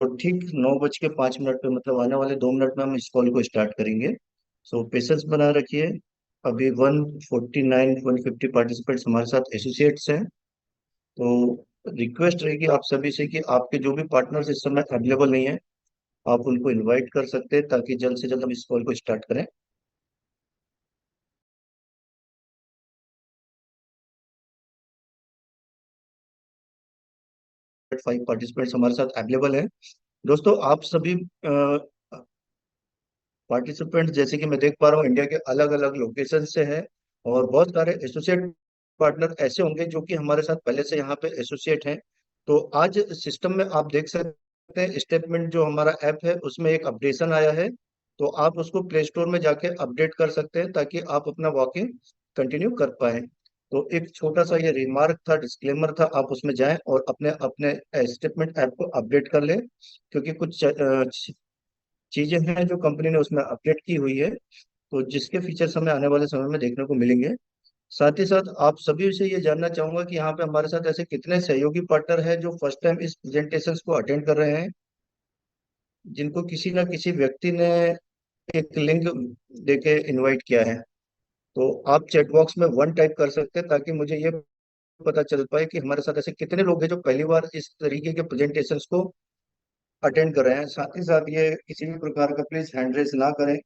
तो ठीक 9:05 पे मतलब आने वाले 2 मिनट में हम इस कॉल को स्टार्ट करेंगे। सो पेशेंस बना रखिए। अभी 149 150 पार्टिसिपेंट्स हमारे साथ एसोसिएट्स हैं। तो रिक्वेस्ट रहेगी आप सभी से कि आपके जो भी पार्टनर्स इस समय अवेलेबल नहीं है, आप उनको इनवाइट कर सकते हैं ताकि जल्द से जल्द हम इस कॉल को स्टार्ट करें। 5 पार्टिसिपेंट्स हमारे साथ अवेलेबल हैं। दोस्तों आप सभी पार्टिसिपेंट जैसे कि मैं देख पा रहा हूँ इंडिया के अलग अलग लोकेशन से हैं, और बहुत सारे एसोसिएट पार्टनर ऐसे होंगे जो कि हमारे साथ पहले से यहाँ पे एसोसिएट हैं। तो आज सिस्टम में आप देख सकते हैं स्टेटमेंट जो हमारा ऐप है उसमें एक अपडेशन आया है। तो आप उसको प्ले स्टोर में जाके अपडेट कर सकते हैं ताकि आप अपना वॉकिंग कंटिन्यू कर पाए। तो एक छोटा सा ये रिमार्क था, डिस्क्लेमर था, आप उसमें जाएं और अपने अपने स्टेटमेंट ऐप को अपडेट कर लें, क्योंकि कुछ चीजें हैं जो कंपनी ने उसमें अपडेट की हुई है, तो जिसके फीचर्स हमें आने वाले समय में देखने को मिलेंगे। साथ ही साथ आप सभी से ये जानना चाहूंगा कि यहाँ पे हमारे साथ ऐसे कितने सहयोगी पार्टनर हैं जो फर्स्ट टाइम इस प्रेजेंटेशन को अटेंड कर रहे हैं, जिनको किसी ना किसी व्यक्ति ने एक लिंक देके इनवाइट किया है। तो आप चैट बॉक्स में वन टाइप कर सकते हैं ताकि मुझे ये पता चल पाए कि हमारे साथ ऐसे कितने लोग हैं जो पहली बार इस तरीके के प्रेजेंटेशन को अटेंड कर रहे हैं। साथ ही साथ ये किसी भी प्रकार का प्लीज हैंड रेस ना करें।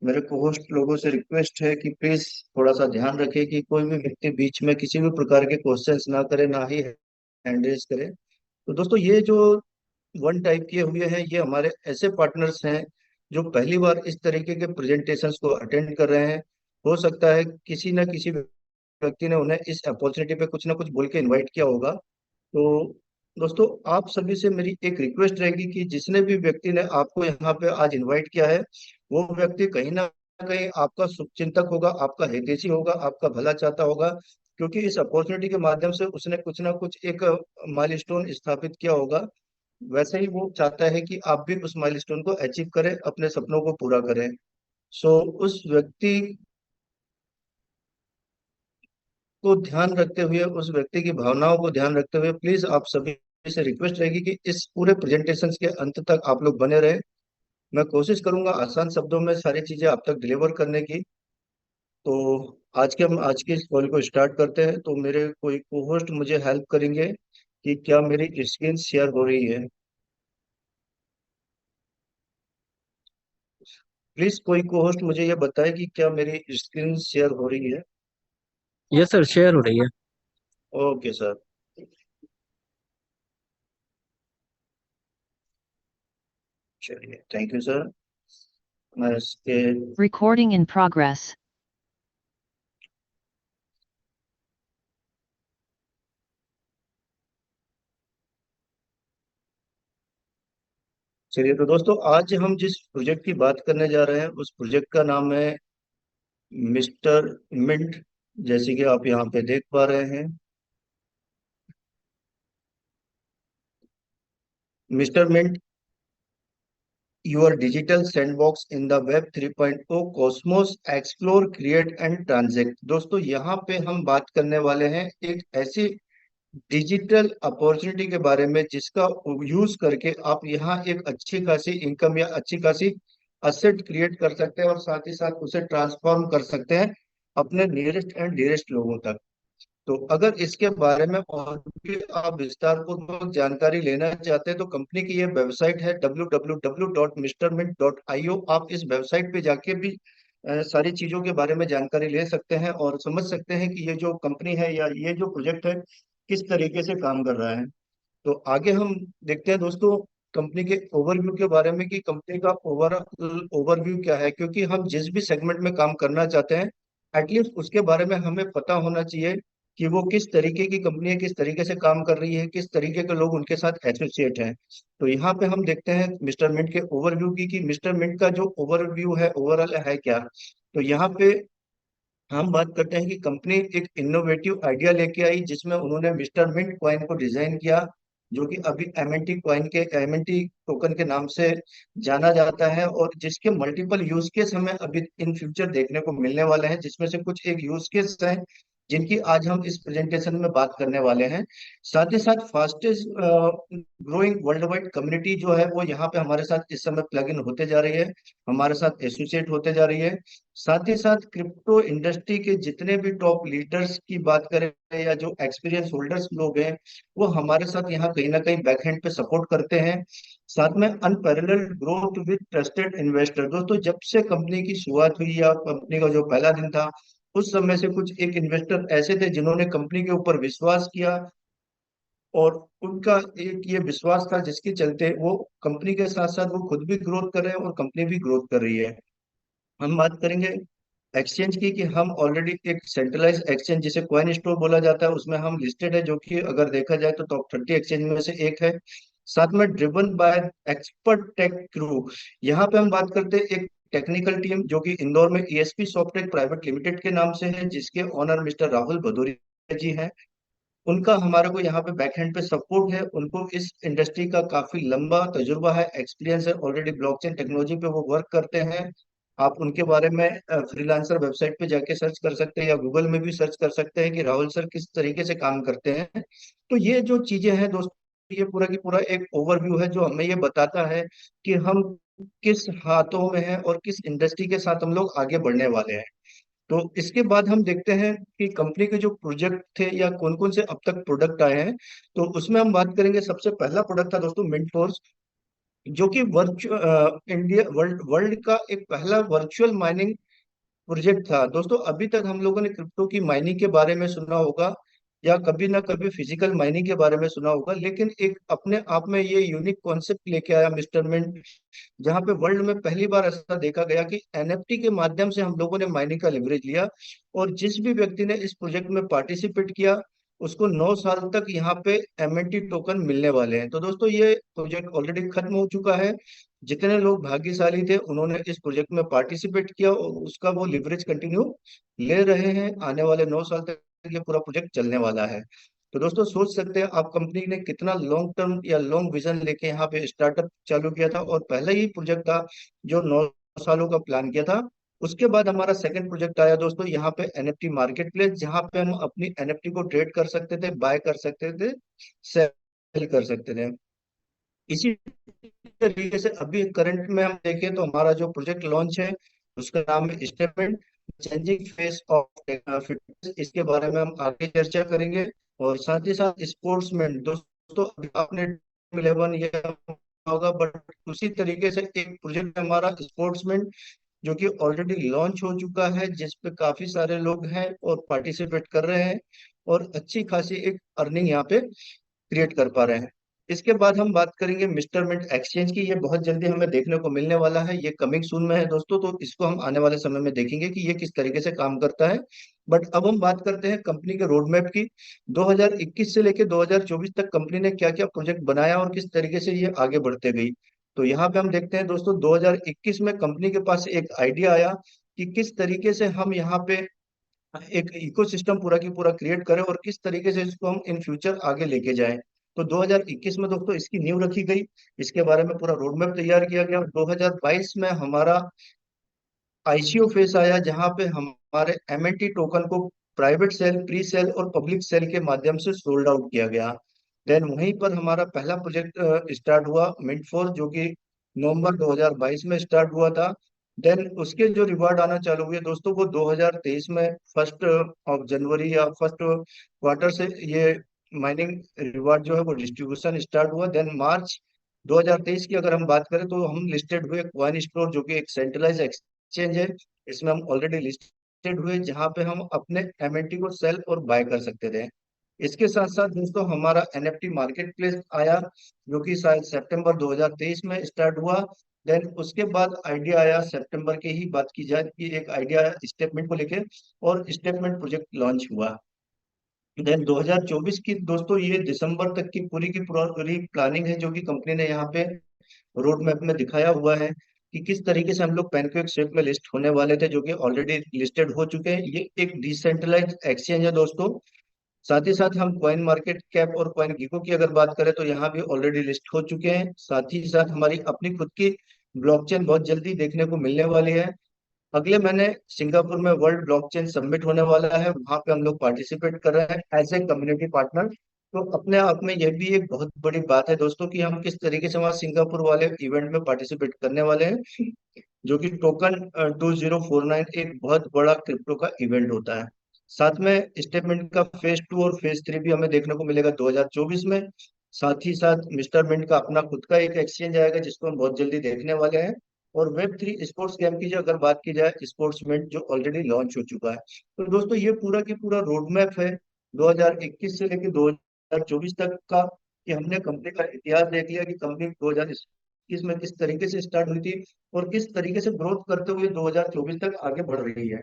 मेरे को होस्ट लोगों से रिक्वेस्ट है कि प्लीज थोड़ा सा ध्यान रखें कि कोई भी व्यक्ति बीच में किसी भी प्रकार के क्वेश्चंस ना करे, ना ही हैंड रेज करे। तो दोस्तों ये जो वन टाइप किए हुए हैं ये हमारे ऐसे पार्टनर्स हैं जो पहली बार इस तरीके के प्रेजेंटेशंस को अटेंड कर रहे हैं। हो सकता है किसी न किसी व्यक्ति ने उन्हें इस अपॉर्चुनिटी पे कुछ ना कुछ बोल के इनवाइट किया होगा। तो दोस्तों आप सभी से मेरी एक रिक्वेस्ट रहेगी कि जिसने भी व्यक्ति ने आपको यहाँ पे आज इनवाइट किया है, वो व्यक्ति कहीं ना कहीं आपका शुभचिंतक होगा, आपका हितैषी होगा, आपका भला चाहता होगा, क्योंकि इस अपॉर्चुनिटी के माध्यम से उसने कुछ ना कुछ एक माइलस्टोन स्थापित किया होगा। वैसे ही वो चाहता है कि आप भी उस माइलस्टोन को अचीव करें, अपने सपनों को पूरा करें। सो उस व्यक्ति को ध्यान रखते हुए, उस व्यक्ति की भावनाओं को ध्यान रखते हुए, प्लीज आप सभी से रिक्वेस्ट रहेगी कि इस पूरे प्रेजेंटेशन के अंत तक आप लोग बने रहे। मैं कोशिश करूंगा आसान शब्दों में सारी चीजें आप तक डिलीवर करने की। तो आज के इस कॉल को स्टार्ट करते हैं। तो मेरे कोई को होस्ट मुझे हेल्प करेंगे कि क्या मेरी स्क्रीन शेयर हो रही है? प्लीज कोई को होस्ट मुझे ये बताए कि क्या मेरी स्क्रीन शेयर हो रही है? यस सर, शेयर हो रही है। Okay sir. चलिए, थैंक यू सर। मैं इसके Recording in progress. चलिए, तो दोस्तों आज हम जिस प्रोजेक्ट की बात करने जा रहे हैं उस प्रोजेक्ट का नाम है मिस्टर मिंट। जैसे कि आप यहाँ पे देख पा रहे हैं, Mister Mint your digital sandbox in the web 3.0 cosmos explore create and transact. दोस्तों यहाँ पे हम बात करने वाले हैं एक ऐसी डिजिटल अपॉर्चुनिटी के बारे में जिसका यूज करके आप यहाँ एक अच्छी खासी इनकम या अच्छी खासी असेट क्रिएट कर सकते हैं, और साथ ही साथ उसे ट्रांसफॉर्म कर सकते हैं अपने नियरेस्ट एंड डियरेस्ट लोगों तक। तो अगर इसके बारे में और भी आप विस्तार पूर्वक जानकारी लेना चाहते हैं तो कंपनी की ये वेबसाइट है www.mrmint.io। आप इस वेबसाइट पे जाके भी सारी चीजों के बारे में जानकारी ले सकते हैं और समझ सकते हैं कि ये जो कंपनी है या ये जो प्रोजेक्ट है किस तरीके से काम कर रहा है। तो आगे हम देखते हैं दोस्तों कंपनी के ओवरव्यू के बारे में कि कंपनी का ओवरऑल ओवरव्यू क्या है, क्योंकि हम जिस भी सेगमेंट में काम करना चाहते हैं एटलीस्ट उसके बारे में हमें पता होना चाहिए कि वो किस तरीके की कंपनी है, किस तरीके से काम कर रही है, किस तरीके के लोग उनके साथ एसोसिएट हैं। तो यहाँ पे हम देखते हैं मिस्टर मिंट के ओवरव्यू की कि मिस्टर मिंट का जो ओवरव्यू है ओवरऑल है क्या। तो यहाँ पे हम बात करते हैं कि कंपनी एक इनोवेटिव आइडिया लेके आई जिसमें उन्होंने मिस्टर मिंट कॉइन को डिजाइन किया, जो कि अभी एमएनटी कॉइन के एमएनटी टोकन के नाम से जाना जाता है, और जिसके मल्टीपल यूज केस हमें अभी इन फ्यूचर देखने को मिलने वाले हैं, जिसमें से कुछ एक यूज केस है जिनकी आज हम इस प्रेजेंटेशन में बात करने वाले हैं। साथ ही साथ fastest growing world wide community जो है वो यहाँ पे हमारे साथ इस समय प्लग इन होते जा रही है, हमारे साथ एसोसिएट होते जा रही है। साथ ही साथ क्रिप्टो इंडस्ट्री के जितने भी टॉप लीडर्स की बात करें या जो एक्सपीरियंस होल्डर्स लोग हैं, वो हमारे साथ यहाँ कहीं ना कहीं बैकएंड पे सपोर्ट करते हैं। साथ में unparalleled growth with trusted investor. दोस्तों, जब से कंपनी की शुरुआत हुई या कंपनी का जो पहला दिन था, उस समय से कुछ एक इन्वेस्टर ऐसे थे जिन्होंने कंपनी के ऊपर विश्वास किया, और उनका एक ये विश्वास था जिसके चलते वो कंपनी के साथ साथ वो खुद भी ग्रोथ कर रहे हैं और कंपनी भी ग्रोथ कर रही है। हम बात करेंगे एक्सचेंज की, कि हम ऑलरेडी एक सेंट्रलाइज एक्सचेंज जिसे कॉइन स्टोर बोला जाता है उसमें हम लिस्टेड है, जो कि अगर देखा जाए तो टॉप 30 एक्सचेंज में से एक है। साथ में driven by expert tech crew. यहाँ पे हम बात करते हैं एक टेक्निकल टीम जो कि इंदौर में ईएसपी सॉफ्टटेक प्राइवेट लिमिटेड के नाम से है, जिसके ओनर मिस्टर राहुल भदौरिया जी हैं। उनका हमारे को यहाँ पे बैकहैंड पे सपोर्ट है। उनको इस इंडस्ट्री का काफी लंबा तजुर्बा है, एक्सपीरियंस है, ऑलरेडी ब्लॉकचेन टेक्नोलॉजी पे वो वर्क करते हैं। आप उनके बारे में फ्रीलांसर वेबसाइट पे जाके सर्च कर सकते हैं या गूगल में भी सर्च कर सकते हैं कि राहुल सर किस तरीके से काम करते हैं। तो ये जो चीजें हैं दोस्तों, ये पूरा की पूरा एक ओवरव्यू है जो हमें ये बताता है कि हम किस हाथों में हैं और किस इंडस्ट्री के साथ हम लोग आगे बढ़ने वाले हैं। तो इसके बाद हम देखते हैं कि कंपनी के जो प्रोजेक्ट थे या कौन कौन से अब तक प्रोडक्ट आए हैं। तो उसमें हम बात करेंगे, सबसे पहला प्रोडक्ट था दोस्तों मिंट फोर्स, जो कि इंडिया वर्ल्ड वर्ल्ड का एक पहला वर्चुअल माइनिंग प्रोजेक्ट था। दोस्तों, अभी तक हम लोगों ने क्रिप्टो की माइनिंग के बारे में सुना होगा या कभी ना कभी फिजिकल माइनिंग के बारे में सुना होगा, लेकिन एक अपने आप में ये यूनिक कॉन्सेप्ट लेके आया मिस्टर मिंट, जहां पे वर्ल्ड में पहली बार ऐसा देखा गया कि एनएफटी के माध्यम से हम लोगों ने माइनिंग का लिवरेज लिया, और जिस भी व्यक्ति ने इस प्रोजेक्ट में पार्टिसिपेट किया उसको 9 साल तक यहाँ पे एमएनटी टोकन मिलने वाले हैं। तो दोस्तों, ये प्रोजेक्ट ऑलरेडी खत्म हो चुका है। जितने लोग भाग्यशाली थे उन्होंने इस प्रोजेक्ट में पार्टिसिपेट किया और उसका वो लिवरेज कंटिन्यू ले रहे हैं। आने वाले 9 साल तक ये पूरा प्रोजेक्ट चलने वाला है। तो दोस्तों, सोच सकते हैं आप कंपनी ने कितना लॉन्ग टर्म या लॉन्ग विजन लेके यहाँ पे स्टार्टअप चालू किया था, और पहला ही प्रोजेक्ट था जो 9 सालों का प्लान किया था। उसके बाद हमारा सेकंड प्रोजेक्ट आया दोस्तों, यहाँ पे एनएफटी मार्केट प्लेस, जहाँ पे हम अपनी एनएफटी को ट्रेड कर सकते थे, बाय कर सकते थे, सेल कर सकते थे। इसी तरीके से अभी करंट में हम देखें तो हमारा जो प्रोजेक्ट लॉन्च है उसका नाम है statement changing face of fitness. इसके बारे में हम आगे चर्चा करेंगे। और साथ ही साथ स्पोर्ट्समैन, दोस्तों अभी आपने 11 या होगा, बट उसी तरीके से एक प्रोजेक्ट है हमारा स्पोर्ट्समैन, जो कि ऑलरेडी लॉन्च हो चुका है, जिस पे काफी सारे लोग हैं और पार्टिसिपेट कर रहे हैं और अच्छी खासी एक अर्निंग यहाँ पे क्रिएट कर पा रहे हैं। इसके बाद हम बात करेंगे मिस्टर मिंट एक्सचेंज की। ये बहुत जल्दी हमें देखने को मिलने वाला है, ये कमिंग सून में है दोस्तों, तो इसको हम आने वाले समय में देखेंगे कि ये किस तरीके से काम करता है। बट अब हम बात करते हैं कंपनी के रोड मैप की। 2021 से लेकर 2024 तक कंपनी ने क्या क्या प्रोजेक्ट बनाया और किस तरीके से ये आगे बढ़ते गई। तो यहाँ पे हम देखते हैं दोस्तों, 2021 में कंपनी के पास एक आइडिया आया कि किस तरीके से हम यहाँ पे एक इकोसिस्टम पूरा की पूरा क्रिएट करें और किस तरीके से इसको हम इन फ्यूचर आगे लेके जाएं। तो 2021 में दोस्तों इसकी नींव रखी गई, इसके बारे में पूरा रोड मैप तैयार किया गया। 2022 में हमारा आईसीओ फेस आया, जहां पे हमारे एमएनटी टोकन को प्राइवेट सेल, प्री सेल और पब्लिक सेल के माध्यम से सोल्ड आउट किया गया। देन वहीं पर हमारा पहला प्रोजेक्ट स्टार्ट हुआ मिंट फोर, जो कि नवंबर 2022 में स्टार्ट हुआ था। देन उसके जो रिवार्ड आना चालू हुए दोस्तों, वो 2023 में फर्स्ट ऑफ जनवरी या फर्स्ट क्वार्टर से ये माइनिंग रिवार्ड जो है वो डिस्ट्रीब्यूशन स्टार्ट हुआ। देन मार्च 2023 की अगर हम बात करें तो हम लिस्टेड हुए क्वाइन स्टोर, जो कि एक सेंट्रलाइज एक्सचेंज है। इसमें हम ऑलरेडी लिस्टेड हुए, जहां पे हम अपने एमएनटी को सेल और बाय कर सकते थे। इसके साथ साथ दोस्तों हमारा एनएफटी मार्केट प्लेस आया, जो कि शायद सितंबर 2023 में स्टार्ट हुआ। देन उसके बाद आइडिया आया, सितंबर की ही बात की जाए कि एक आइडिया आया स्टेटमेंट को लेके, और स्टेटमेंट प्रोजेक्ट लॉन्च हुआ। देन 2024 की दोस्तों ये दिसंबर तक की पूरी प्लानिंग है, जो कि कंपनी ने यहाँ पे रोड मैप में दिखाया हुआ है कि किस तरीके से हम लोग पैनकेक शेप में लिस्ट होने वाले थे, जो कि ऑलरेडी लिस्टेड हो चुके हैं। ये एक डिसेंट्रलाइज एक्सचेंज है दोस्तों। साथ ही साथ हम कॉइन मार्केट कैप और कॉइन गिको की अगर बात करें तो यहाँ भी ऑलरेडी लिस्ट हो चुके हैं। साथ ही साथ हमारी अपनी खुद की ब्लॉकचेन बहुत जल्दी देखने को मिलने वाली है। अगले महीने सिंगापुर में वर्ल्ड ब्लॉकचेन समिट होने वाला है, वहां पे हम लोग पार्टिसिपेट कर रहे हैं एज ए कम्युनिटी पार्टनर। तो अपने आप में यह भी एक बहुत बड़ी बात है दोस्तों कि हम किस तरीके से वहाँ सिंगापुर वाले इवेंट में पार्टिसिपेट करने वाले हैं, जो कि टोकन 2049 एक बहुत बड़ा क्रिप्टो का इवेंट होता है। साथ में स्टेटमेंट का फेज 2 और फेज 3 भी हमें देखने को मिलेगा 2024 में। साथ ही साथ मिस्टर मिंट का अपना खुद का एक एक्सचेंज आएगा जिसको हम बहुत जल्दी देखने वाले हैं। और Web3 स्पोर्ट्स गेम की जो अगर बात की जाए, स्पोर्ट्समेंट जो ऑलरेडी लॉन्च हो चुका है। तो दोस्तों ये पूरा की पूरा रोड मैप है 2021 से लेकर 2024 तक का, कि हमने कंपनी का इतिहास देख लिया कि कंपनी 2021 में किस तरीके से स्टार्ट हुई थी और किस तरीके से ग्रोथ करते हुए 2024 तक आगे बढ़ रही है।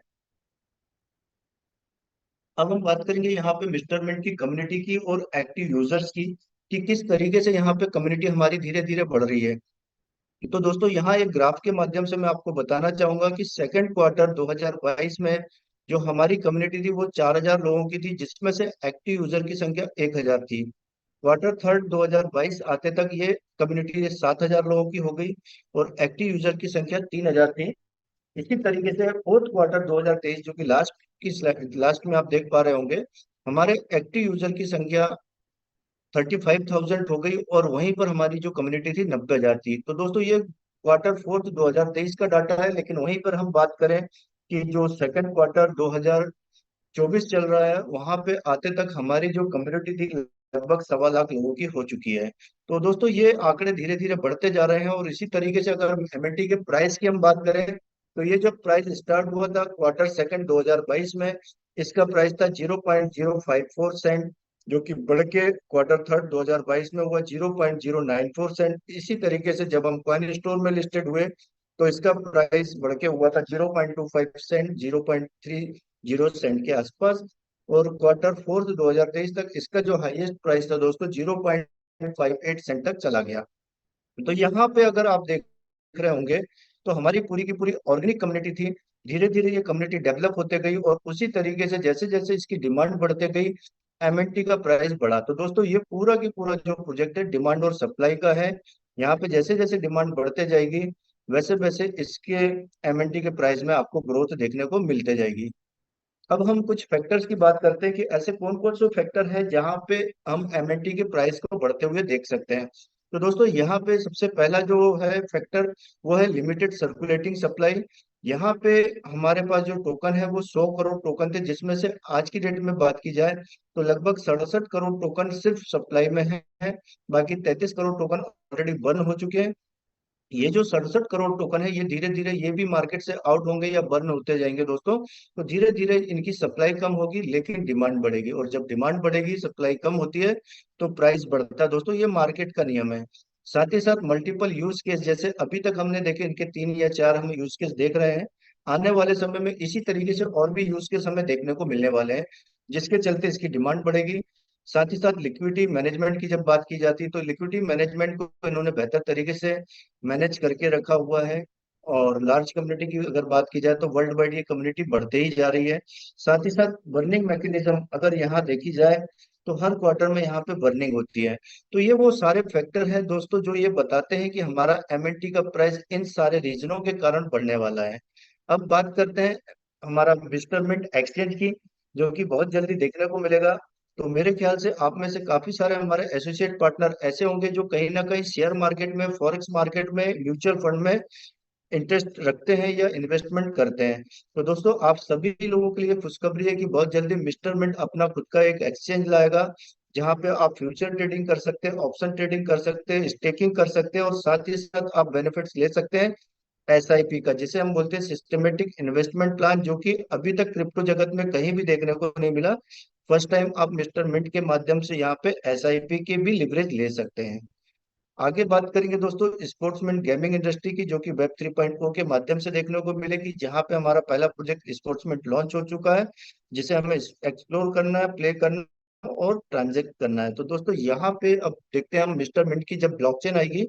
अब हम बात करेंगे यहाँ पे मिस्टर मिंट की कम्युनिटी की और एक्टिव यूजर्स की, कि किस तरीके से यहाँ पे कम्युनिटी हमारी धीरे धीरे बढ़ रही है। तो दोस्तों यहाँ एक ग्राफ के माध्यम से मैं आपको बताना चाहूंगा कि सेकंड क्वार्टर 2022 में जो हमारी कम्युनिटी थी वो 4,000 लोगों की थी, जिसमें से एक्टिव यूजर की संख्या 1,000 थी। क्वार्टर थर्ड 2022 आते तक ये कम्युनिटी 7,000 लोगों की हो गई और एक्टिव यूजर की संख्या 3,000 थी। इसी तरीके से फोर्थ क्वार्टर 2023 जो कि लास्ट में आप देख पा रहे होंगे, हमारे एक्टिव यूजर की संख्या 35,000 हो गई और वहीं पर हमारी जो कम्युनिटी थी 90,000 थी। तो दोस्तों ये क्वार्टर फोर्थ 2023 का डाटा है, लेकिन वहीं पर हम बात करें कि जो सेकंड क्वार्टर 2024 चल रहा है, वहां पे आते तक हमारी जो कम्युनिटी थी लगभग 1.25 लाख लोगों की हो चुकी है। तो दोस्तों ये आंकड़े धीरे धीरे बढ़ते जा रहे हैं। और इसी तरीके से अगर एमएनटी के प्राइस की हम बात करें, तो ये जब प्राइस स्टार्ट हुआ था क्वार्टर सेकंड 2022 में, इसका प्राइस था 0.054 सेंट, जो कि बढ़ के क्वार्टर थर्ड 2022 में हुआ 0.094 सेंट। इसी तरीके से जब हम कॉइन स्टोर में लिस्टेड हुए तो इसका प्राइस बढ़ के हुआ था 0.25 सेंट, 0.30 सेंट के आसपास। और क्वार्टर फोर्थ 2023 तक इसका जो हाईएस्ट प्राइस था दोस्तों 0.58 सेंट तक चला गया। तो यहाँ पे अगर आप देख रहे होंगे तो हमारी पूरी की पूरी ऑर्गेनिक कम्युनिटी थी। धीरे धीरे ये कम्युनिटी डेवलप होते गई और उसी तरीके से जैसे जैसे इसकी डिमांड बढ़ते गई, एमएनटी का प्राइस बढ़ा। तो दोस्तों ये पूरा की पूरा जो प्रोजेक्ट है डिमांड और सप्लाई का है। यहाँ पे जैसे जैसे डिमांड बढ़ते जाएगी वैसे वैसे इसके एमएनटी के प्राइस में आपको ग्रोथ देखने को मिलते जाएगी। अब हम कुछ फैक्टर्स की बात करते हैं कि ऐसे कौन कौन से फैक्टर हैं जहां पे हम एमएनटी के प्राइस को बढ़ते हुए देख सकते हैं। तो दोस्तों यहाँ पे सबसे पहला जो है फैक्टर वो है लिमिटेड सर्कुलेटिंग सप्लाई। यहाँ पे हमारे पास जो टोकन है वो 100 करोड़ टोकन थे, जिसमें से आज की डेट में बात की जाए तो लगभग 67 करोड़ टोकन सिर्फ सप्लाई में है। बाकी 33 करोड़ टोकन ऑलरेडी बर्न हो चुके हैं। ये जो 67 करोड़ टोकन है ये धीरे धीरे ये भी मार्केट से आउट होंगे या बर्न होते जाएंगे दोस्तों। तो धीरे धीरे इनकी सप्लाई कम होगी लेकिन डिमांड बढ़ेगी, और जब डिमांड बढ़ेगी सप्लाई कम होती है तो प्राइस बढ़ता है दोस्तों, ये मार्केट का नियम है। साथ ही साथ मल्टीपल यूज केस, जैसे अभी तक हमने देखे इनके 3 या 4 हम यूज केस देख रहे हैं। आने वाले समय में इसी तरीके से और भी यूज केस हमें देखने को मिलने वाले हैं, जिसके चलते इसकी डिमांड बढ़ेगी। साथ ही साथ लिक्विडिटी मैनेजमेंट की जब बात की जाती है तो लिक्विडिटी मैनेजमेंट को इन्होंने बेहतर तरीके से मैनेज करके रखा हुआ है। और लार्ज कम्युनिटी की अगर बात की जाए तो वर्ल्ड वाइड ये कम्युनिटी बढ़ते ही जा रही है। साथ ही साथ बर्निंग मैकेनिज्म अगर यहाँ देखी जाए तो हर क्वार्टर में यहाँ पे बर्निंग होती है। तो ये वो सारे फैक्टर हैं दोस्तों जो ये बताते हैं कि हमारा एमएनटी का प्राइस इन सारे रीजनों के कारण बढ़ने वाला है। अब बात करते हैं हमारा मिस्टरमेंट एक्सचेंज की, जो कि बहुत जल्दी देखने को मिलेगा। तो मेरे ख्याल से आप में से काफी सारे हमारे एसोसिएट पार्टनर ऐसे होंगे जो कहीं ना कहीं शेयर मार्केट में, फॉरेक्स मार्केट में, म्यूचुअल फंड में इंटरेस्ट रखते हैं या इन्वेस्टमेंट करते हैं। तो दोस्तों आप सभी लोगों के लिए खुशखबरी है कि बहुत जल्दी मिस्टर मिंट अपना खुद का एक एक्सचेंज लाएगा, जहां पे आप फ्यूचर ट्रेडिंग कर सकते हैं, ऑप्शन ट्रेडिंग कर सकते हैं, स्टेकिंग कर सकते हैं और साथ ही साथ आप बेनिफिट्स ले सकते हैं एसआईपी का, जिसे हम बोलते हैं सिस्टमेटिक इन्वेस्टमेंट प्लान, जो कि अभी तक क्रिप्टो जगत में कहीं भी देखने को नहीं मिला। फर्स्ट टाइम आप मिस्टर मिंट के माध्यम से यहाँ पे एसआईपी के भी लिवरेज ले सकते हैं। आगे बात करेंगे दोस्तों स्पोर्ट्समैन गेमिंग इंडस्ट्री की, जो कि वेब 3.0 के माध्यम से देखने को मिलेगी, जहां पे हमारा पहला प्रोजेक्ट स्पोर्ट्समैन लॉन्च हो चुका है, जिसे हमें एक्सप्लोर करना है, प्ले करना है और ट्रांजेक्ट करना है। तो दोस्तों यहाँ पे अब देखते हैं हम मिस्टर मिंट की जब ब्लॉकचेन आएगी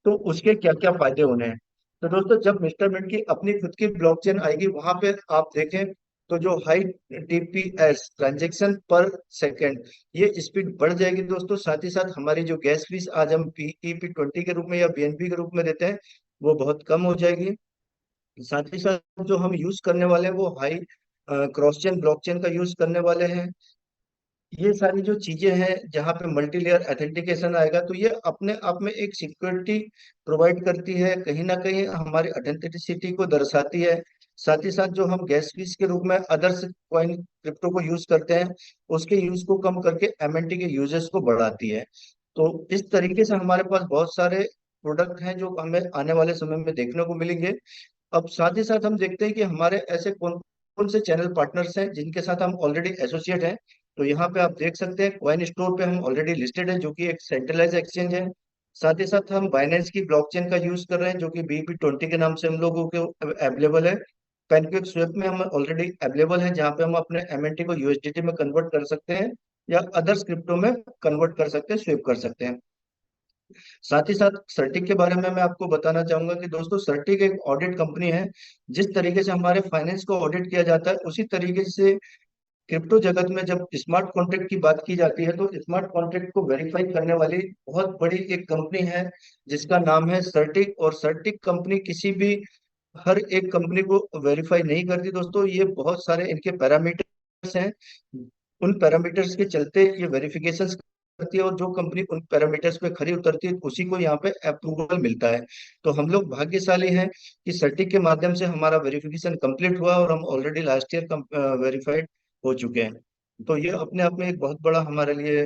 तो उसके क्या क्या फायदे होने हैं। तो दोस्तों जब मिस्टर मिंट की अपनी खुद की ब्लॉकचेन आएगी वहां पे आप देखें तो जो हाई टीपीएस ट्रांजेक्शन पर सेकेंड, ये स्पीड बढ़ जाएगी दोस्तों। साथ ही साथ हमारी जो गैस फीस आज हम पीईपी 20 के रूप में या बीएनबी के रूप में देते हैं वो बहुत कम हो जाएगी। साथ ही साथ जो हम यूज करने वाले हैं वो हाई क्रॉस चेन ब्लॉकचेन का यूज करने वाले हैं। ये सारी जो चीजें हैं जहाँ पे मल्टी लेयर ऑथेंटिकेशन आएगा, तो ये अपने आप में एक सिक्योरिटी प्रोवाइड करती है, कहीं ना कहीं हमारी ऑथेंटिसिटी को दर्शाती है। साथ ही साथ जो हम गैस फीस के रूप में अदर्स कॉइन क्रिप्टो को यूज करते हैं, उसके यूज को कम करके एमएनटी के यूजेस को बढ़ाती है। तो इस तरीके से हमारे पास बहुत सारे प्रोडक्ट हैं जो हमें आने वाले समय में देखने को मिलेंगे। अब साथ ही साथ हम देखते हैं कि हमारे ऐसे कौन कौन से चैनल पार्टनर्स हैं जिनके साथ हम ऑलरेडी एसोसिएट हैं। तो यहाँ पे आप देख सकते हैं कॉइन स्टोर पे हम ऑलरेडी लिस्टेड है, जो कि एक सेंट्रलाइज एक्सचेंज है। साथ ही साथ हम बाइनेंस की ब्लॉकचेन का यूज कर रहे हैं, जो कि BEP20 के नाम से हम लोगों के अवेलेबल है। पैनकेक स्वेप में हम ऑलरेडी अवेलेबल है, जहाँ पे हम अपने एमएनटी को यूएसडीटी में कन्वर्ट कर सकते हैं या अदर्स क्रिप्टो में कन्वर्ट कर सकते हैं, स्वेप कर सकते हैं। साथ ही साथ सर्टिक के बारे में मैं आपको बताना चाहूंगा कि दोस्तों सर्टिक एक ऑडिट कंपनी है। जिस तरीके से हमारे फाइनेंस को ऑडिट किया जाता है, उसी तरीके से क्रिप्टो जगत में जब स्मार्ट कॉन्ट्रैक्ट की बात की जाती है, तो स्मार्ट कॉन्ट्रैक्ट को वेरीफाई करने वाली बहुत बड़ी एक कंपनी है जिसका नाम है सर्टिक। और सर्टिक कंपनी किसी भी हर एक कंपनी को वेरीफाई नहीं करती दोस्तों, ये बहुत सारे इनके पैरामीटर्स हैं। उन पैरामीटर्स के चलते ये वेरिफिकेशन करती है, और जो कंपनी उन पैरामीटर्स पे खरी उतरती है उसी को यहाँ पे अप्रूवल मिलता है। तो हम लोग भाग्यशाली हैं कि सर्टिक के माध्यम से हमारा वेरिफिकेशन कंप्लीट हुआ और हम ऑलरेडी लास्ट ईयर वेरीफाइड हो चुके हैं। तो ये अपने आप में एक बहुत बड़ा हमारे लिए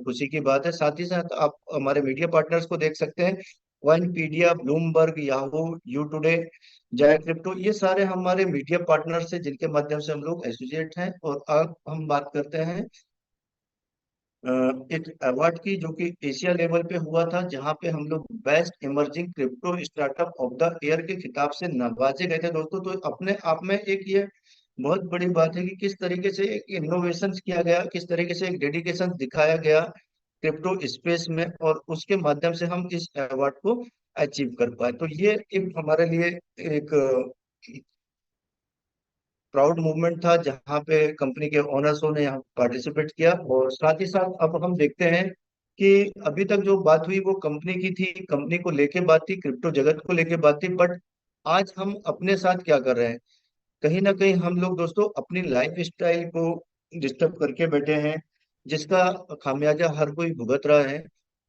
खुशी की बात है। साथ ही साथ आप हमारे मीडिया पार्टनर्स को देख सकते हैं, वाइनपीडिया, ब्लूमबर्ग, याहू, यू टुडे, जय क्रिप्टो, ये सारे हमारे मीडिया पार्टनर्स हैं जिनके माध्यम से हम लोग एसोसिएट हैं। और अब हम बात करते हैं अ, एक अवार्ड की, जो कि एशिया लेवल पे हुआ था, जहां पे हम लोग best emerging crypto startup of the year के खिताब से नवाजे गए थे दोस्तों। तो अपने आप में एक ये बहुत बड़ी बात है कि किस तरीके से एक इनोवेशन किया गया, किस तरीके से एक डेडिकेशन दिखाया गया क्रिप्टो स्पेस में, और उसके माध्यम से हम इस अवार्ड को अचीव कर पाए। तो ये एक हमारे लिए एक प्राउड मूवमेंट था, जहाँ पे कंपनी के ओनर्स ने यहाँ पार्टिसिपेट किया। और साथ ही साथ अब हम देखते हैं कि अभी तक जो बात हुई वो कंपनी की थी, कंपनी को लेके बात थी, क्रिप्टो जगत को लेके बात थी। बट आज हम अपने साथ क्या कर रहे हैं, कहीं ना कहीं हम लोग दोस्तों अपनी लाइफ स्टाइल को डिस्टर्ब करके बैठे हैं, जिसका खामियाजा हर कोई भुगत रहा है।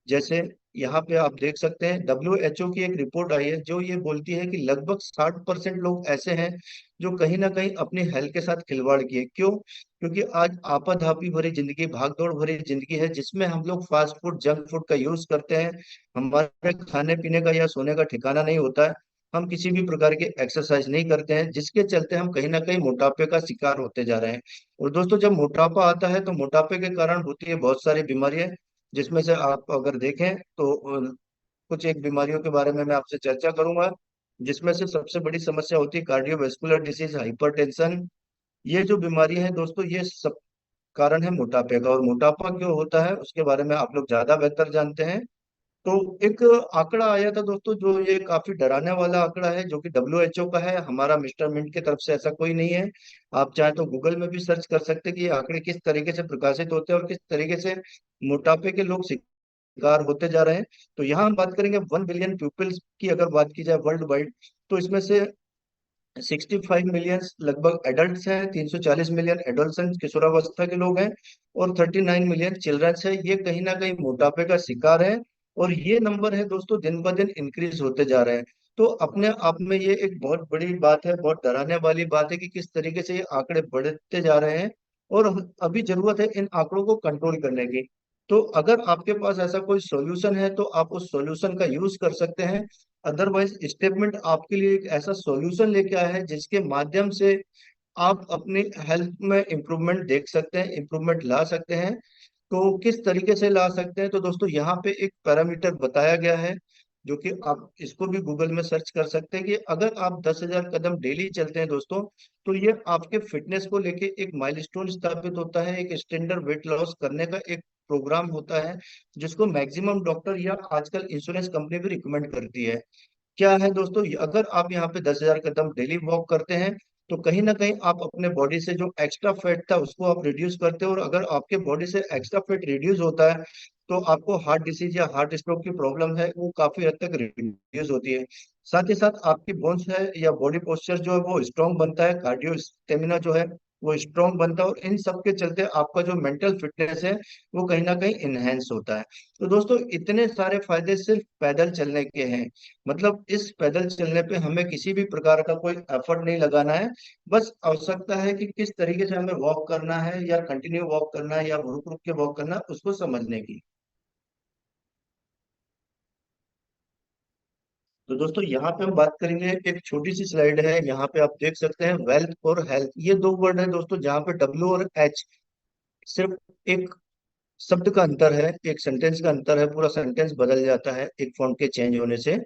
जैसे यहाँ पे आप देख सकते हैं, WHO की एक रिपोर्ट आई है जो ये बोलती है कि लगभग 60% लोग ऐसे हैं जो कहीं ना कहीं अपनी हेल्थ के साथ खिलवाड़ किए। क्यों? क्योंकि आज आपाधापी भरी जिंदगी, भागदौड़ भरी जिंदगी है, जिसमें हम लोग फास्ट फूड, जंक फूड का यूज करते हैं। हमारे खाने पीने का या सोने का ठिकाना नहीं होता है। हम किसी भी प्रकार की एक्सरसाइज नहीं करते हैं, जिसके चलते हम कहीं ना कहीं मोटापे का शिकार होते जा रहे हैं। और दोस्तों, जब मोटापा आता है तो मोटापे के कारण होती है बहुत सारी बीमारियां, जिसमें से आप अगर देखें तो कुछ एक बीमारियों के बारे में मैं आपसे चर्चा करूंगा। जिसमें से सबसे बड़ी समस्या होती है कार्डियोवैस्कुलर डिसीज, हाइपरटेंशन। ये जो बीमारी है दोस्तों, ये सब कारण है मोटापे का। और मोटापा क्यों होता है उसके बारे में आप लोग ज्यादा बेहतर जानते हैं। तो एक आंकड़ा आया था दोस्तों, जो ये काफी डराने वाला आंकड़ा है, जो कि WHO का है, हमारा मिस्टर मिंट की तरफ से ऐसा कोई नहीं है। आप चाहे तो गूगल में भी सर्च कर सकते हैं कि ये आंकड़े किस तरीके से प्रकाशित होते हैं और किस तरीके से मोटापे के लोग शिकार होते जा रहे हैं। तो यहाँ हम बात करेंगे 1 बिलियन पीपल्स की, अगर बात की जाए वर्ल्ड वाइड, तो इसमें से 65 मिलियन लगभग एडल्ट हैं, 340 मिलियन एडोलसेंट किशोरावस्था के लोग हैं, और 39 मिलियन चिल्ड्रंस है, ये कहीं ना कहीं मोटापे का शिकार है। और ये नंबर है दोस्तों दिन ब दिन इंक्रीज होते जा रहे हैं। तो अपने आप में ये एक बहुत बड़ी बात है, बहुत डराने वाली बात है कि किस तरीके से ये आंकड़े बढ़ते जा रहे हैं। और अभी जरूरत है इन आंकड़ों को कंट्रोल करने की। तो अगर आपके पास ऐसा कोई सॉल्यूशन है तो आप उस सॉल्यूशन का यूज कर सकते हैं। अदरवाइज स्टेटमेंट आपके लिए एक ऐसा सॉल्यूशन लेके आया है जिसके माध्यम से आप अपनी हेल्थ में इम्प्रूवमेंट देख सकते हैं, इम्प्रूवमेंट ला सकते हैं। तो किस तरीके से ला सकते हैं, तो दोस्तों यहाँ पे एक पैरामीटर बताया गया है, जो कि आप इसको भी गूगल में सर्च कर सकते हैं कि अगर आप 10,000 कदम डेली चलते हैं दोस्तों, तो ये आपके फिटनेस को लेके एक माइलस्टोन स्थापित होता है, एक स्टैंडर्ड वेट लॉस करने का एक प्रोग्राम होता है, जिसको मैक्सिमम डॉक्टर या आजकल इंश्योरेंस कंपनी भी रिकमेंड करती है। क्या है दोस्तों, अगर आप यहाँ पे 10,000 कदम डेली वॉक करते हैं, तो कहीं ना कहीं आप अपने बॉडी से जो एक्स्ट्रा फैट था उसको आप रिड्यूस करते हो। और अगर आपके बॉडी से एक्स्ट्रा फैट रिड्यूस होता है, तो आपको हार्ट डिसीज या हार्ट स्ट्रोक की प्रॉब्लम है वो काफी हद तक रिड्यूस होती है। साथ ही साथ आपकी बोन्स है या बॉडी पोस्चर जो है वो स्ट्रांग बनता है, कार्डियो स्टेमिना जो है वो स्ट्रांग बनता है, और इन सब के चलते आपका जो मेंटल फिटनेस है वो कहीं ना कहीं इनहेंस होता है। तो दोस्तों इतने सारे फायदे सिर्फ पैदल चलने के हैं। मतलब इस पैदल चलने पे हमें किसी भी प्रकार का कोई एफर्ट नहीं लगाना है। बस आवश्यकता है कि किस तरीके से हमें वॉक करना है, या कंटिन्यू वॉक करना है, या रुक रुक के वॉक करना है, उसको समझने की। तो दोस्तों यहाँ पे हम बात करेंगे, एक छोटी सी स्लाइड है, यहाँ पे आप देख सकते हैं वेल्थ और हेल्थ, ये दो वर्ड है दोस्तों, जहाँ पे डब्ल्यू और एच सिर्फ एक शब्द का अंतर है, एक सेंटेंस का अंतर है, पूरा सेंटेंस बदल जाता है एक फॉन्ट के चेंज होने से।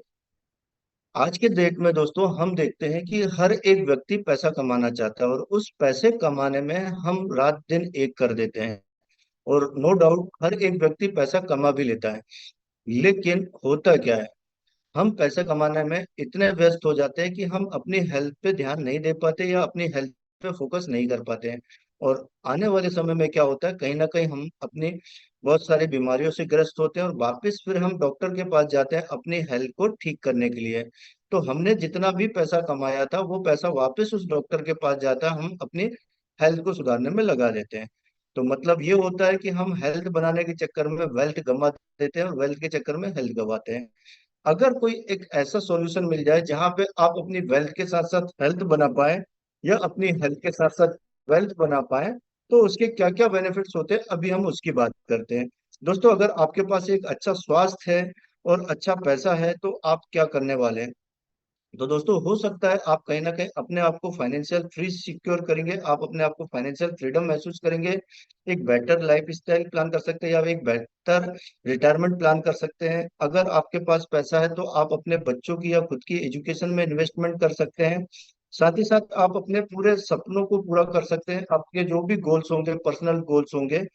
आज के डेट में दोस्तों हम देखते हैं कि हर एक व्यक्ति पैसा कमाना चाहता है, और उस पैसे कमाने में हम रात दिन एक कर देते हैं। और नो डाउट हर एक व्यक्ति पैसा कमा भी लेता है, लेकिन होता क्या है, हम पैसे कमाने में इतने व्यस्त हो जाते हैं कि हम अपनी हेल्थ पे ध्यान नहीं दे पाते, या अपनी हेल्थ पे फोकस नहीं कर पाते हैं। और आने वाले समय में क्या होता है, कहीं ना कहीं हम अपनी बहुत सारी बीमारियों से ग्रस्त होते हैं, और वापस फिर हम डॉक्टर के पास जाते हैं अपनी हेल्थ को ठीक करने के लिए। तो हमने जितना भी पैसा कमाया था वो पैसा वापस उस डॉक्टर के पास जाता है, हम अपनी हेल्थ को सुधारने में लगा देते हैं। तो मतलब ये होता है कि हम हेल्थ बनाने के चक्कर में वेल्थ गंवा देते हैं, और वेल्थ के चक्कर में हेल्थ गंवाते हैं। अगर कोई एक ऐसा सॉल्यूशन मिल जाए जहां पे आप अपनी वेल्थ के साथ साथ हेल्थ बना पाए, या अपनी हेल्थ के साथ साथ वेल्थ बना पाए, तो उसके क्या क्या बेनिफिट्स होते हैं अभी हम उसकी बात करते हैं। दोस्तों अगर आपके पास एक अच्छा स्वास्थ्य है और अच्छा पैसा है, तो आप क्या करने वाले हैं? तो दोस्तों हो सकता है आप कहीं ना कहीं अपने आप को फाइनेंशियल फ्री सिक्योर करेंगे, आप अपने आप को फाइनेंशियल फ्रीडम महसूस करेंगे, एक बेटर लाइफ स्टाइल प्लान कर सकते हैं, या एक बेहतर रिटायरमेंट प्लान कर सकते हैं। अगर आपके पास पैसा है तो आप अपने बच्चों की या खुद की एजुकेशन में इन्वेस्टमेंट कर सकते हैं। साथ ही साथ आप अपने पूरे सपनों को पूरा कर सकते हैं, आपके जो भी गोल्स होंगे, पर्सनल गोल्स होंगे,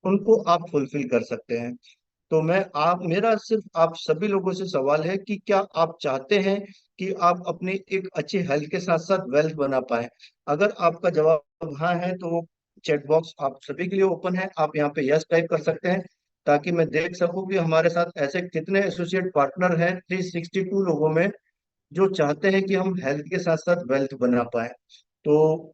उनको आप फुलफिल कर सकते हैं। तो मैं आप मेरा सिर्फ आप सभी लोगों से सवाल है कि क्या आप चाहते हैं कि आप अपनी एक अच्छी हेल्थ के साथ साथ वेल्थ बना पाए? अगर आपका जवाब हाँ है, तो चैट बॉक्स आप सभी के लिए ओपन है, आप यहाँ पे यस टाइप कर सकते हैं, ताकि मैं देख सकूं कि हमारे साथ ऐसे कितने एसोसिएट पार्टनर हैं 362 लोगों में, जो चाहते हैं कि हम हेल्थ के साथ साथ वेल्थ बना पाए। तो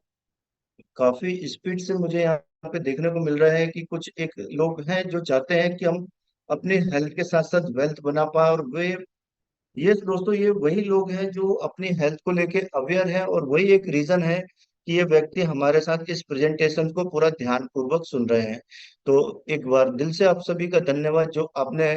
काफी स्पीड से मुझे यहाँ पे देखने को मिल रहा है कि कुछ एक लोग हैं जो चाहते हैं कि हम अपने हेल्थ के साथ साथ वेल्थ बना पाए, और वे ये दोस्तों ये वही लोग हैं जो अपनी हेल्थ को लेके अवेयर है, और वही एक रीजन है कि ये व्यक्ति हमारे साथ इस प्रेजेंटेशन को पूरा ध्यान पूर्वक सुन रहे हैं। तो एक बार दिल से आप सभी का धन्यवाद, जो आपने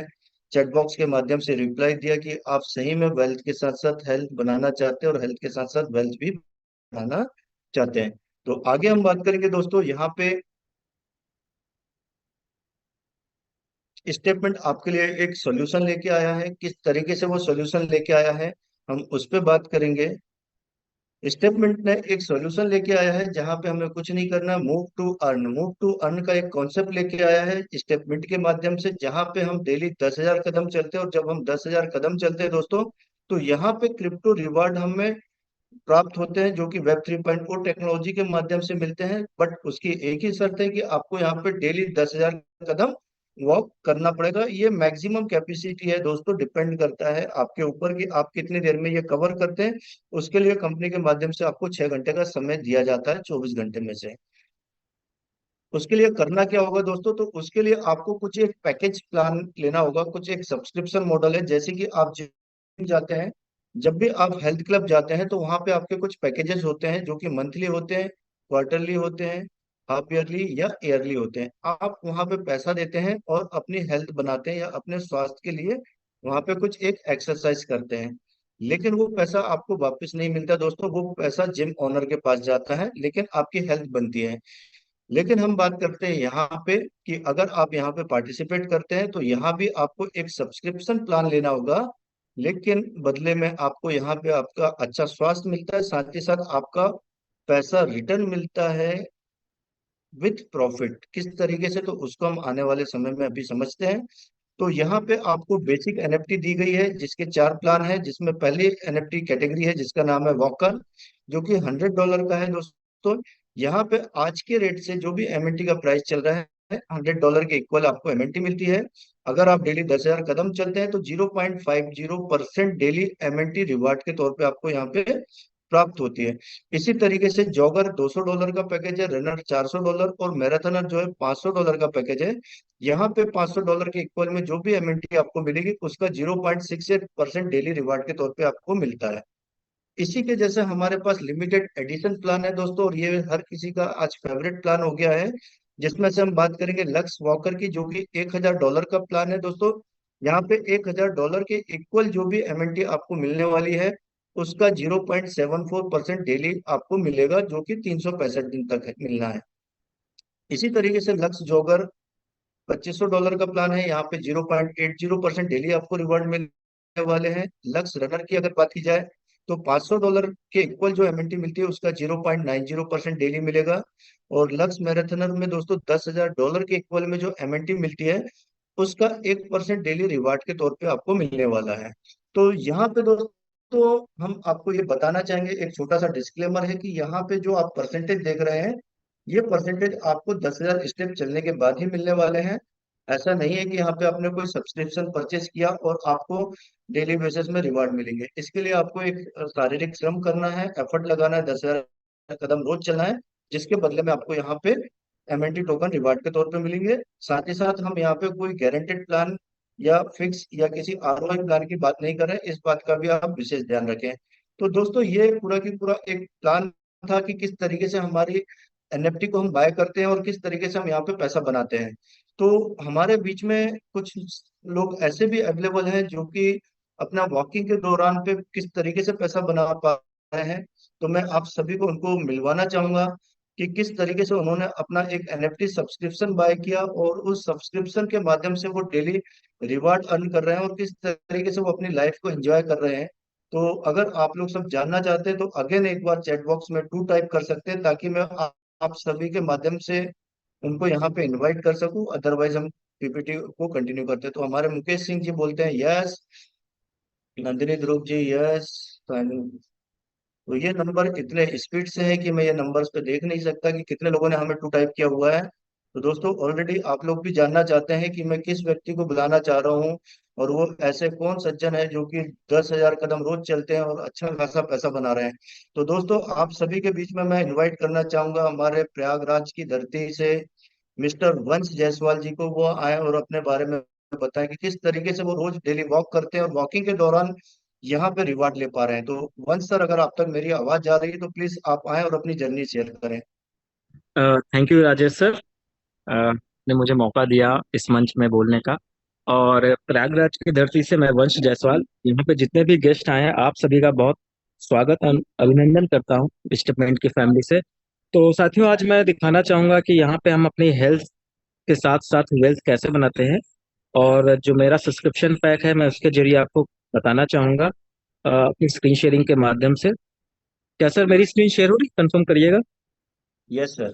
चैट बॉक्स के माध्यम से रिप्लाई दिया कि आप सही में वेल्थ के साथ साथ हेल्थ बनाना चाहते हैं, और हेल्थ के साथ साथ वेल्थ भी बनाना चाहते हैं। तो आगे हम बात करेंगे दोस्तों, यहाँ पे स्टेटमेंट आपके लिए एक सॉल्यूशन लेके आया है, किस तरीके से वो सॉल्यूशन लेके आया है हम उस पर बात करेंगे। स्टेटमेंट ने एक सॉल्यूशन लेके आया है जहां पे हमें कुछ नहीं करना, move to earn. Move to earn का एक कॉन्सेप्ट लेके आया है स्टेटमेंट के माध्यम से, जहां पे हम डेली 10,000 कदम चलते हैं, और जब हम 10,000 कदम चलते हैं दोस्तों, तो यहाँ पे क्रिप्टो रिवार्ड हमें प्राप्त होते हैं, जो कि वेब 3.0 टेक्नोलॉजी के माध्यम से मिलते हैं। बट उसकी एक ही शर्त है कि आपको यहाँ पे डेली 10,000 कदम वॉक करना पड़ेगा। ये मैक्सिमम कैपेसिटी है दोस्तों, डिपेंड करता है आपके ऊपर कि आप कितनी देर में ये कवर करते हैं। उसके लिए कंपनी के माध्यम से आपको 6 घंटे का समय दिया जाता है 24 घंटे में से। उसके लिए करना क्या होगा दोस्तों, तो उसके लिए आपको कुछ एक पैकेज प्लान लेना होगा, कुछ एक सब्सक्रिप्शन मॉडल है। जैसे कि आप जिम जाते हैं, जब भी आप हेल्थ क्लब जाते हैं, तो वहां पे आपके कुछ पैकेजेस होते हैं, जो कि मंथली होते हैं, क्वार्टरली होते हैं, हाफ ईयरली या ईयरली होते हैं। आप वहां पे पैसा देते हैं और अपनी हेल्थ बनाते हैं, या अपने स्वास्थ्य के लिए वहां पे कुछ एक एक्सरसाइज करते हैं। लेकिन वो पैसा आपको वापस नहीं मिलता दोस्तों, वो पैसा जिम ओनर के पास जाता है, लेकिन आपकी हेल्थ बनती है। लेकिन हम बात करते हैं यहाँ पे कि अगर आप यहाँ पे पार्टिसिपेट करते हैं, तो यहाँ भी आपको एक सब्सक्रिप्शन प्लान लेना होगा, लेकिन बदले में आपको यहाँ पे आपका अच्छा स्वास्थ्य मिलता है, साथ ही साथ आपका पैसा रिटर्न मिलता है विथ प्रॉफिट। किस तरीके से, तो उसको हम आने वाले समय में अभी समझते हैं। तो यहाँ पे आपको बेसिक एनएफटी दी गई है, जिसके 4 प्लान है, जिसमें पहली एनएफटी कैटेगरी है जिसका नाम है वॉकर, जो कि $100 का है दोस्तों। यहाँ पे आज के रेट से जो भी एमएनटी का प्राइस चल रहा है, $100 के इक्वल आपको एमएनटी मिलती है। अगर आप डेली 10,000 कदम चलते हैं तो 0.50% डेली एमएनटी रिवार्ड के तौर पे आपको यहाँ पे प्राप्त होती है। इसी तरीके से जॉगर $200 का पैकेज है, रनर $400 और मैराथनर जो है $500 का पैकेज है। यहाँ पे $500 के इक्वल में जो भी एमएनटी आपको मिलेगी उसका 0.68% डेली रिवार्ड के तौर पे आपको मिलता है। इसी के जैसे हमारे पास लिमिटेड एडिशन प्लान है दोस्तों, और ये हर किसी का आज फेवरेट प्लान हो गया है, जिसमें से हम बात करेंगे लक्स वॉकर की, जो कि $1,000 का प्लान है दोस्तों। यहाँ पे $1,000 के इक्वल जो भी एमएनटी आपको मिलने वाली है उसका 0.74% डेली आपको मिलेगा, जो कि 365 दिन तक मिलना है। इसी तरीके से लक्स जॉगर $2,500 का प्लान है, यहाँ पे 0.80% डेली आपको रिवॉर्ड मिलने वाले हैं। लक्स रनर की अगर बात की जाए तो $500 के इक्वल जो एमएनटी मिलती है उसका 0.90% डेली मिलेगा। और लक्स मैराथनर में दोस्तों $10,000 के इक्वल में जो एमएनटी मिलती है उसका 1% डेली रिवार्ड के तौर पे आपको मिलने वाला है। तो यहाँ पे दोस्तों हम आपको ये बताना चाहेंगे, एक छोटा सा डिस्क्लेमर है कि यहाँ पे जो आप परसेंटेज देख रहे हैं ये परसेंटेज आपको 10,000 स्टेप चलने के बाद ही मिलने वाले हैं। ऐसा नहीं है कि यहाँ पे आपने कोई सब्सक्रिप्शन परचेस किया और आपको डेली बेसिस में रिवार्ड मिलेंगे। इसके लिए आपको एक शारीरिक श्रम करना है, एफर्ट लगाना है, 10,000 कदम रोज चलना है, जिसके बदले में आपको यहाँ पे एमएनटी टोकन रिवार्ड के तौर पे मिलेंगे। साथ ही साथ हम यहाँ पे कोई गारंटेड प्लान या फिक्स या किसी आरओआई प्लान की बात नहीं कर रहे हैं, इस बात का भी आप विशेष ध्यान रखें। तो दोस्तों ये पूरा की पूरा एक प्लान था कि किस तरीके से हमारी एनएफटी को हम बाय करते हैं और किस तरीके से हम यहाँ पे पैसा बनाते हैं। तो हमारे बीच में कुछ लोग ऐसे भी अवेलेबल हैं जो कि अपना वॉकिंग के दौरान पे किस तरीके से पैसा बना पा रहे हैं। तो मैं आप सभी को उनको मिलवाना चाहूंगा कि किस तरीके से उन्होंने अपना एक एनएफटी सब्सक्रिप्शन बाय किया और उस सब्सक्रिप्शन के माध्यम से वो डेली रिवार्ड अर्न कर रहे हैं और किस तरीके से वो अपनी लाइफ को एंजॉय कर रहे हैं। तो अगर आप लोग सब जानना चाहते हैं तो अगेन एक बार चैट बॉक्स में टू टाइप कर सकते हैं, ताकि मैं आप सभी के माध्यम से उनको यहाँ पे इनवाइट कर सकूं। अदरवाइज हम पीपीटी को कंटिन्यू करते हैं। तो हमारे मुकेश सिंह जी बोलते हैं यस, नंदिनी ध्रुव जी यस। तो ये नंबर इतने स्पीड से है कि मैं ये नंबर्स पे देख नहीं सकता कि कितने लोगों ने हमें टू टाइप किया हुआ है। तो दोस्तों ऑलरेडी आप लोग भी जानना चाहते हैं कि मैं किस व्यक्ति को बुलाना चाह रहा हूँ, और वो ऐसे कौन सज्जन है जो कि 10,000 कदम रोज चलते हैं और अच्छा खासा पैसा बना रहे हैं। तो दोस्तों आप सभी के बीच में मैं इनवाइट करना चाहूंगा हमारे प्रयागराज की धरती से मिस्टर वंश जायसवाल जी को। वो आए और अपने बारे में बताएं कि किस तरीके से वो रोज डेली वॉक करते हैं और वॉकिंग के दौरान यहाँ पे रिवार्ड ले पा रहे हैं। तो वंश सर, अगर आप तक मेरी आवाज जा रही है तो प्लीज आप आए और अपनी जर्नी शेयर करें। थैंक यू राजेश सर, ने मुझे मौका दिया इस मंच में बोलने का। और प्रयागराज की धरती से मैं वंश जायसवाल, यहाँ पे जितने भी गेस्ट आए हैं आप सभी का बहुत स्वागत अभिनंदन करता हूँ स्टेटमेंट की फैमिली से। तो साथियों, आज मैं दिखाना चाहूंगा कि यहाँ पे हम अपनी हेल्थ के साथ साथ वेल्थ कैसे बनाते हैं। और जो मेरा सब्सक्रिप्शन पैक है मैं उसके जरिए आपको बताना चाहूंगा अपनी स्क्रीन शेयरिंग के माध्यम से। क्या सर मेरी स्क्रीन शेयर हो रही, कंफर्म करिएगा। Yes sir.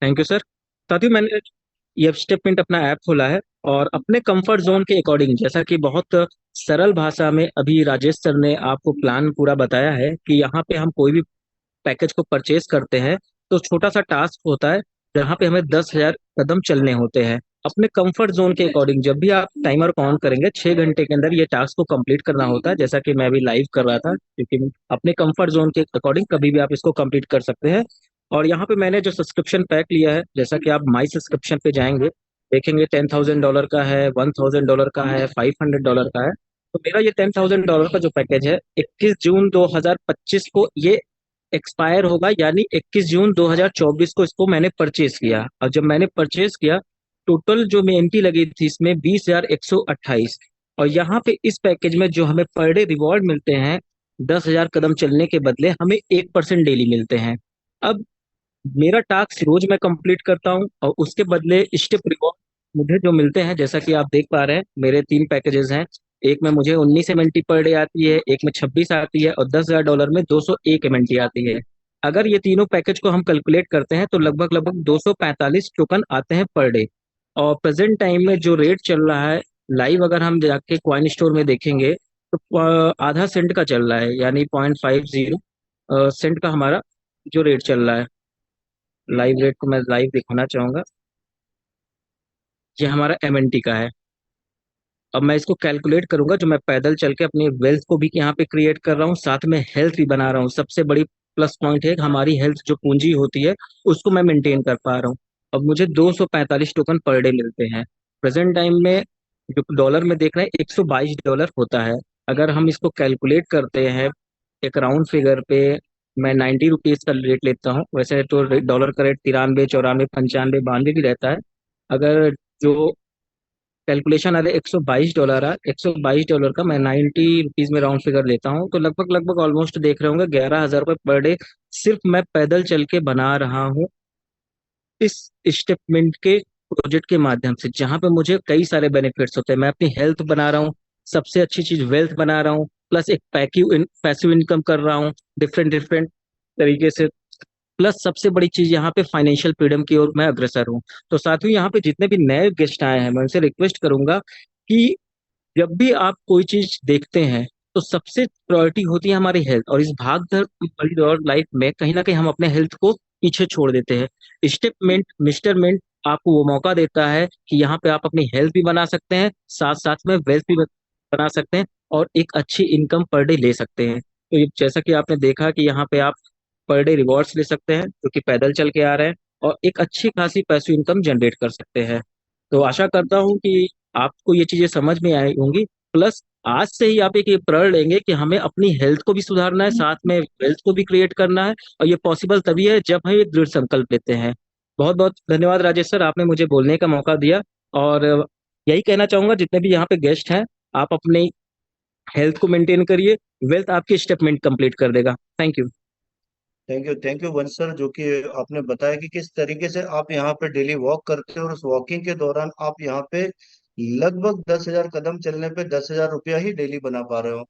Thank you sir. साथियों, मैंने ये स्टेटमेंट अपना ऐप खोला है और अपने कंफर्ट जोन के अकॉर्डिंग, जैसा कि बहुत सरल भाषा में अभी राजेश सर ने आपको प्लान पूरा बताया है कि यहाँ पे हम कोई भी पैकेज को परचेज करते हैं तो छोटा सा टास्क होता है जहाँ पे हमें 10,000 कदम चलने होते हैं। अपने कंफर्ट जोन के अकॉर्डिंग जब भी आप टाइमर को ऑन करेंगे 6 घंटे के अंदर ये टास्क को कंप्लीट करना होता है, जैसा कि मैं अभी लाइव कर रहा था, क्योंकि अपने कंफर्ट जोन के अकॉर्डिंग कभी भी आप इसको कंप्लीट कर सकते हैं। और यहाँ पे मैंने जो सब्सक्रिप्शन पैक लिया है, जैसा कि आप माई सब्सक्रिप्शन पे जाएंगे देखेंगे $10,000 का है, $1,000 का है, $500 का है। तो मेरा ये $10,000 का जो पैकेज है 21 जून 2025 को ये एक्सपायर होगा, यानी 21 जून 2024 को इसको मैंने परचेज किया। और जब मैंने परचेज किया टोटल जो मेमटी लगी थी इसमें 20,128। और यहाँ पे इस पैकेज में जो हमें पर डे रिवॉर्ड मिलते हैं 10,000 कदम चलने के बदले हमें 1% डेली मिलते हैं। अब मेरा टास्क रोज मैं कंप्लीट करता हूँ और उसके बदले स्टेप रिवॉर्ड मुझे जो मिलते हैं, जैसा कि आप देख पा रहे हैं मेरे 3 पैकेजेस हैं। एक में मुझे 19 MNT पर डे आती है, एक में 26 आती है और $10,000 में 201 MNT आती है। अगर ये तीनों पैकेज को हम कैलकुलेट करते हैं तो लगभग लगभग 245 टोकन आते हैं पर डे। और प्रेजेंट टाइम में जो रेट चल रहा है लाइव, अगर हम जाके कॉइन स्टोर में देखेंगे तो आधा सेंट का चल रहा है, यानी 0.50 सेंट का हमारा जो रेट चल रहा है। लाइव रेट को मैं लाइव दिखाना चाहूंगा। ये हमारा एमएनटी का है। अब मैं इसको कैलकुलेट करूंगा, जो मैं पैदल चल के अपनी वेल्थ को भी यहाँ पे क्रिएट कर रहा हूँ, साथ में हेल्थ भी बना रहा हूँ। सबसे बड़ी प्लस पॉइंट है कि हमारी हेल्थ जो पूंजी होती है उसको मैं मेंटेन कर पा रहा हूँ। अब मुझे 245 टोकन पर डे मिलते हैं। प्रेजेंट टाइम में जो डॉलर में देख रहे हैं, $122 होता है। अगर हम इसको कैलकुलेट करते हैं एक राउंड फिगर पे, मैं 90 रुपीज का रेट लेता हूँ। वैसे तो डॉलर का रेट 93, 94, 95, 92 भी रहता है। अगर जो कैलकुलेशन अरे $122 है, $122 का मैं 90 रुपीज में राउंड फिगर लेता हूँ, तो लगभग लगभग ऑलमोस्ट देख रहे होंगे 11,000 रुपये पर डे सिर्फ मैं पैदल चल के बना रहा हूँ इस स्टेटमेंट के प्रोजेक्ट के माध्यम से, जहाँ पे मुझे कई सारे बेनिफिट्स होते हैं। मैं अपनी हेल्थ बना रहा हूँ, सबसे अच्छी चीज वेल्थ बना रहा हूँ, प्लस एक पैसिव इनकम कर रहा हूँ डिफरेंट डिफरेंट तरीके से। प्लस सबसे बड़ी चीज यहाँ पे फाइनेंशियल फ्रीडम की ओर मैं अग्रसर हूँ। तो साथियों, यहाँ पे जितने भी नए गेस्ट आए हैं, मैं उनसे रिक्वेस्ट करूंगा कि जब भी आप कोई चीज देखते हैं तो सबसे प्रायोरिटी होती है हमारी हेल्थ, और इस भाग दौड़ भरी दौड़ लाइफ में कहीं ना कहीं हम अपने हेल्थ को पीछे छोड़ देते हैं। स्टेपमेंट मिस्टरमेंट आपको वो मौका देता है कि यहाँ पे आप अपनी हेल्थ भी बना सकते हैं, साथ साथ में वेल्थ भी बना सकते हैं, और एक अच्छी इनकम पर डे ले सकते हैं। तो ये जैसा कि आपने देखा कि यहाँ पे आप पर डे रिवॉर्ड्स ले सकते हैं जो कि पैदल चल के आ रहे हैं, और एक अच्छी खासी पैसिव इनकम जनरेट कर सकते हैं। तो आशा करता हूँ कि आपको ये चीजें समझ में आई होंगी। प्लस आज से ही आप एक ये प्रण लेंगे कि हमें अपनी हेल्थ को भी सुधारना है, साथ में वेल्थ को भी क्रिएट करना है, और ये पॉसिबल तभी है जब हम एक दृढ़ संकल्प लेते हैं। बहुत बहुत धन्यवाद राजेश सर, आपने मुझे बोलने का मौका दिया। और यही कहना चाहूंगा जितने भी यहाँ पे गेस्ट हैं, आप अपनी हेल्थ को मेंटेन करिए, वेल्थ आपकी स्टेटमेंट कंप्लीट कर देगा। Thank you. थैंक यू वंश सर, जो कि आपने बताया कि किस तरीके से आप यहाँ पे डेली वॉक करते हो और उस वॉकिंग के दौरान आप यहाँ पे लगभग 10,000 कदम चलने पे 10,000 रुपया ही डेली बना पा रहे हो।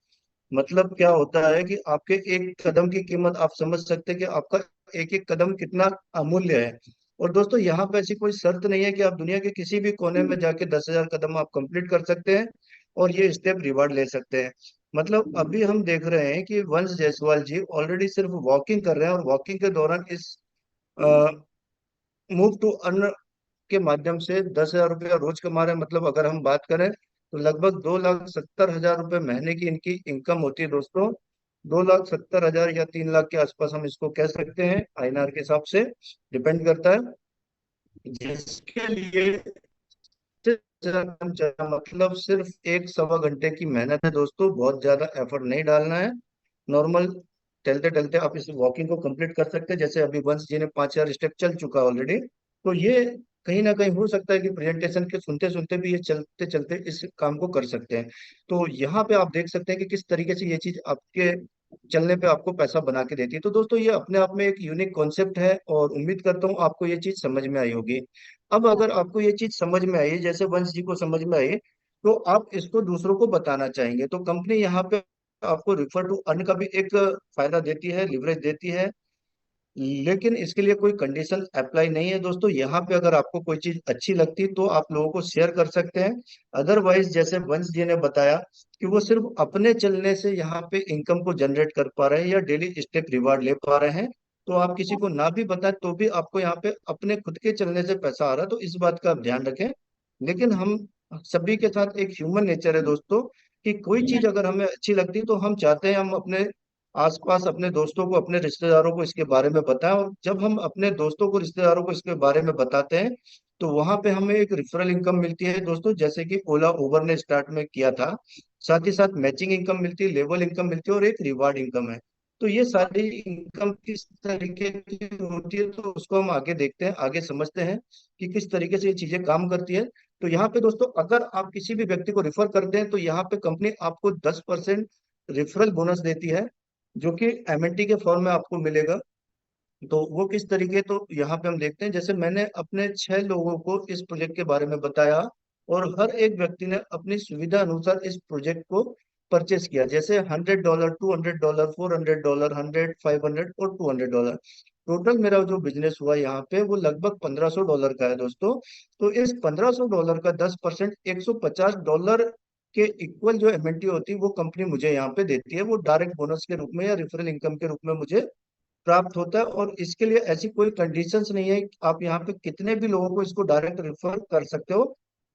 मतलब क्या होता है कि आपके एक कदम की कीमत आप समझ सकते हैं कि आपका एक एक कदम कितना अमूल्य है। और दोस्तों, यहाँ पे ऐसी कोई शर्त नहीं है कि आप दुनिया के किसी भी कोने में जाके 10,000 कदम आप कंप्लीट कर सकते हैं और ये स्टेप रिवार्ड ले सकते हैं। मतलब अभी हम देख रहे हैं कि वंश जायसवाल जी ऑलरेडी सिर्फ वॉकिंग कर रहे हैं और वॉकिंग के दौरान इस मूव टू अर्न के माध्यम से 10,000 रुपया रोज कमा रहे हैं। मतलब अगर हम बात करें तो लगभग 2,70,000 रुपये महीने की इनकी इनकम होती है दोस्तों। 2,70,000 या 3 लाख के आसपास हम इसको कह सकते हैं, आईएनआर के हिसाब से डिपेंड करता है। जिसके लिए मतलब सिर्फ एक सवा घंटे की मेहनत है दोस्तों, बहुत ज्यादा एफर्ट नहीं डालना है। नॉर्मल चलते चलते आप इस वॉकिंग को कंप्लीट कर सकते हैं। जैसे अभी वंश जी ने 5,000 स्टेप चल चुका ऑलरेडी, तो ये कहीं ना कहीं हो सकता है कि प्रेजेंटेशन के सुनते सुनते भी ये चलते चलते इस काम को कर सकते हैं। तो यहाँ पे आप देख सकते हैं कि किस तरीके से ये चीज आपके चलने पे आपको पैसा बना के देती है। तो दोस्तों, ये अपने आप में एक यूनिक कॉन्सेप्ट है और उम्मीद करता हूँ आपको ये चीज समझ में आई होगी। अब अगर आपको ये चीज समझ में आई, जैसे वंश जी को समझ में आई, तो आप इसको दूसरों को बताना चाहेंगे, तो कंपनी यहाँ पे आपको रिफर टू अर्न का भी एक फायदा देती है, लिवरेज देती है। लेकिन इसके लिए कोई कंडीशन अप्लाई नहीं है दोस्तों। यहाँ पे अगर आपको कोई चीज अच्छी लगती तो आप लोगों को शेयर कर सकते हैं। अदरवाइज जैसे वंश जी ने बताया कि वो सिर्फ अपने चलने से यहाँ पे इनकम को जनरेट कर पा रहे हैं या डेली स्टेप रिवार्ड ले पा रहे हैं, तो आप किसी को ना भी बताएं तो भी आपको यहाँ पे अपने खुद के चलने से पैसा आ रहा है, तो इस बात का आप ध्यान रखें। लेकिन हम सभी के साथ एक ह्यूमन नेचर है दोस्तों, कि कोई चीज अगर हमें अच्छी लगती तो हम चाहते हैं हम अपने आसपास अपने दोस्तों को, अपने रिश्तेदारों को इसके बारे में बताएं। और जब हम अपने दोस्तों को, रिश्तेदारों को इसके बारे में बताते हैं तो वहां पे हमें एक रेफरल इनकम मिलती है दोस्तों, जैसे कि ओला उबर ने स्टार्ट में किया था। साथ ही साथ मैचिंग इनकम मिलती है, लेवल इनकम मिलती है और एक रिवार्ड इनकम है। तो ये सारी इनकम किस तरीके की होती है तो उसको हम आगे देखते हैं, आगे समझते हैं कि किस तरीके से ये चीजें काम करती है। तो यहाँ पे दोस्तों, अगर आप किसी भी व्यक्ति को रिफर करते हैं तो यहाँ पे कंपनी आपको 10% रेफरल बोनस देती है, जो कि एमएनटी के फॉर्म में आपको मिलेगा। तो वो किस तरीके, तो यहाँ पे हम देखते हैं, जैसे मैंने अपने 6 लोगों को इस प्रोजेक्ट के बारे में बताया और हर एक व्यक्ति ने अपनी सुविधा अनुसार इस प्रोजेक्ट को परचेस किया। जैसे $100, $200, $400, 100, 500 और $200। टोटल मेरा जो बिजनेस हुआ यहाँ पे वो लगभग $1,500 का है दोस्तों। तो इस $1,500 का 10% $150 के इक्वल जो एमएनटी होती है वो कंपनी मुझे यहाँ पे देती है। वो डायरेक्ट बोनस के रूप में या रेफरल इनकम के रूप में मुझे प्राप्त होता है। और इसके लिए ऐसी कोई कंडीशंस नहीं है, आप यहाँ पे कितने भी लोगों को इसको डायरेक्ट रेफर कर सकते हो।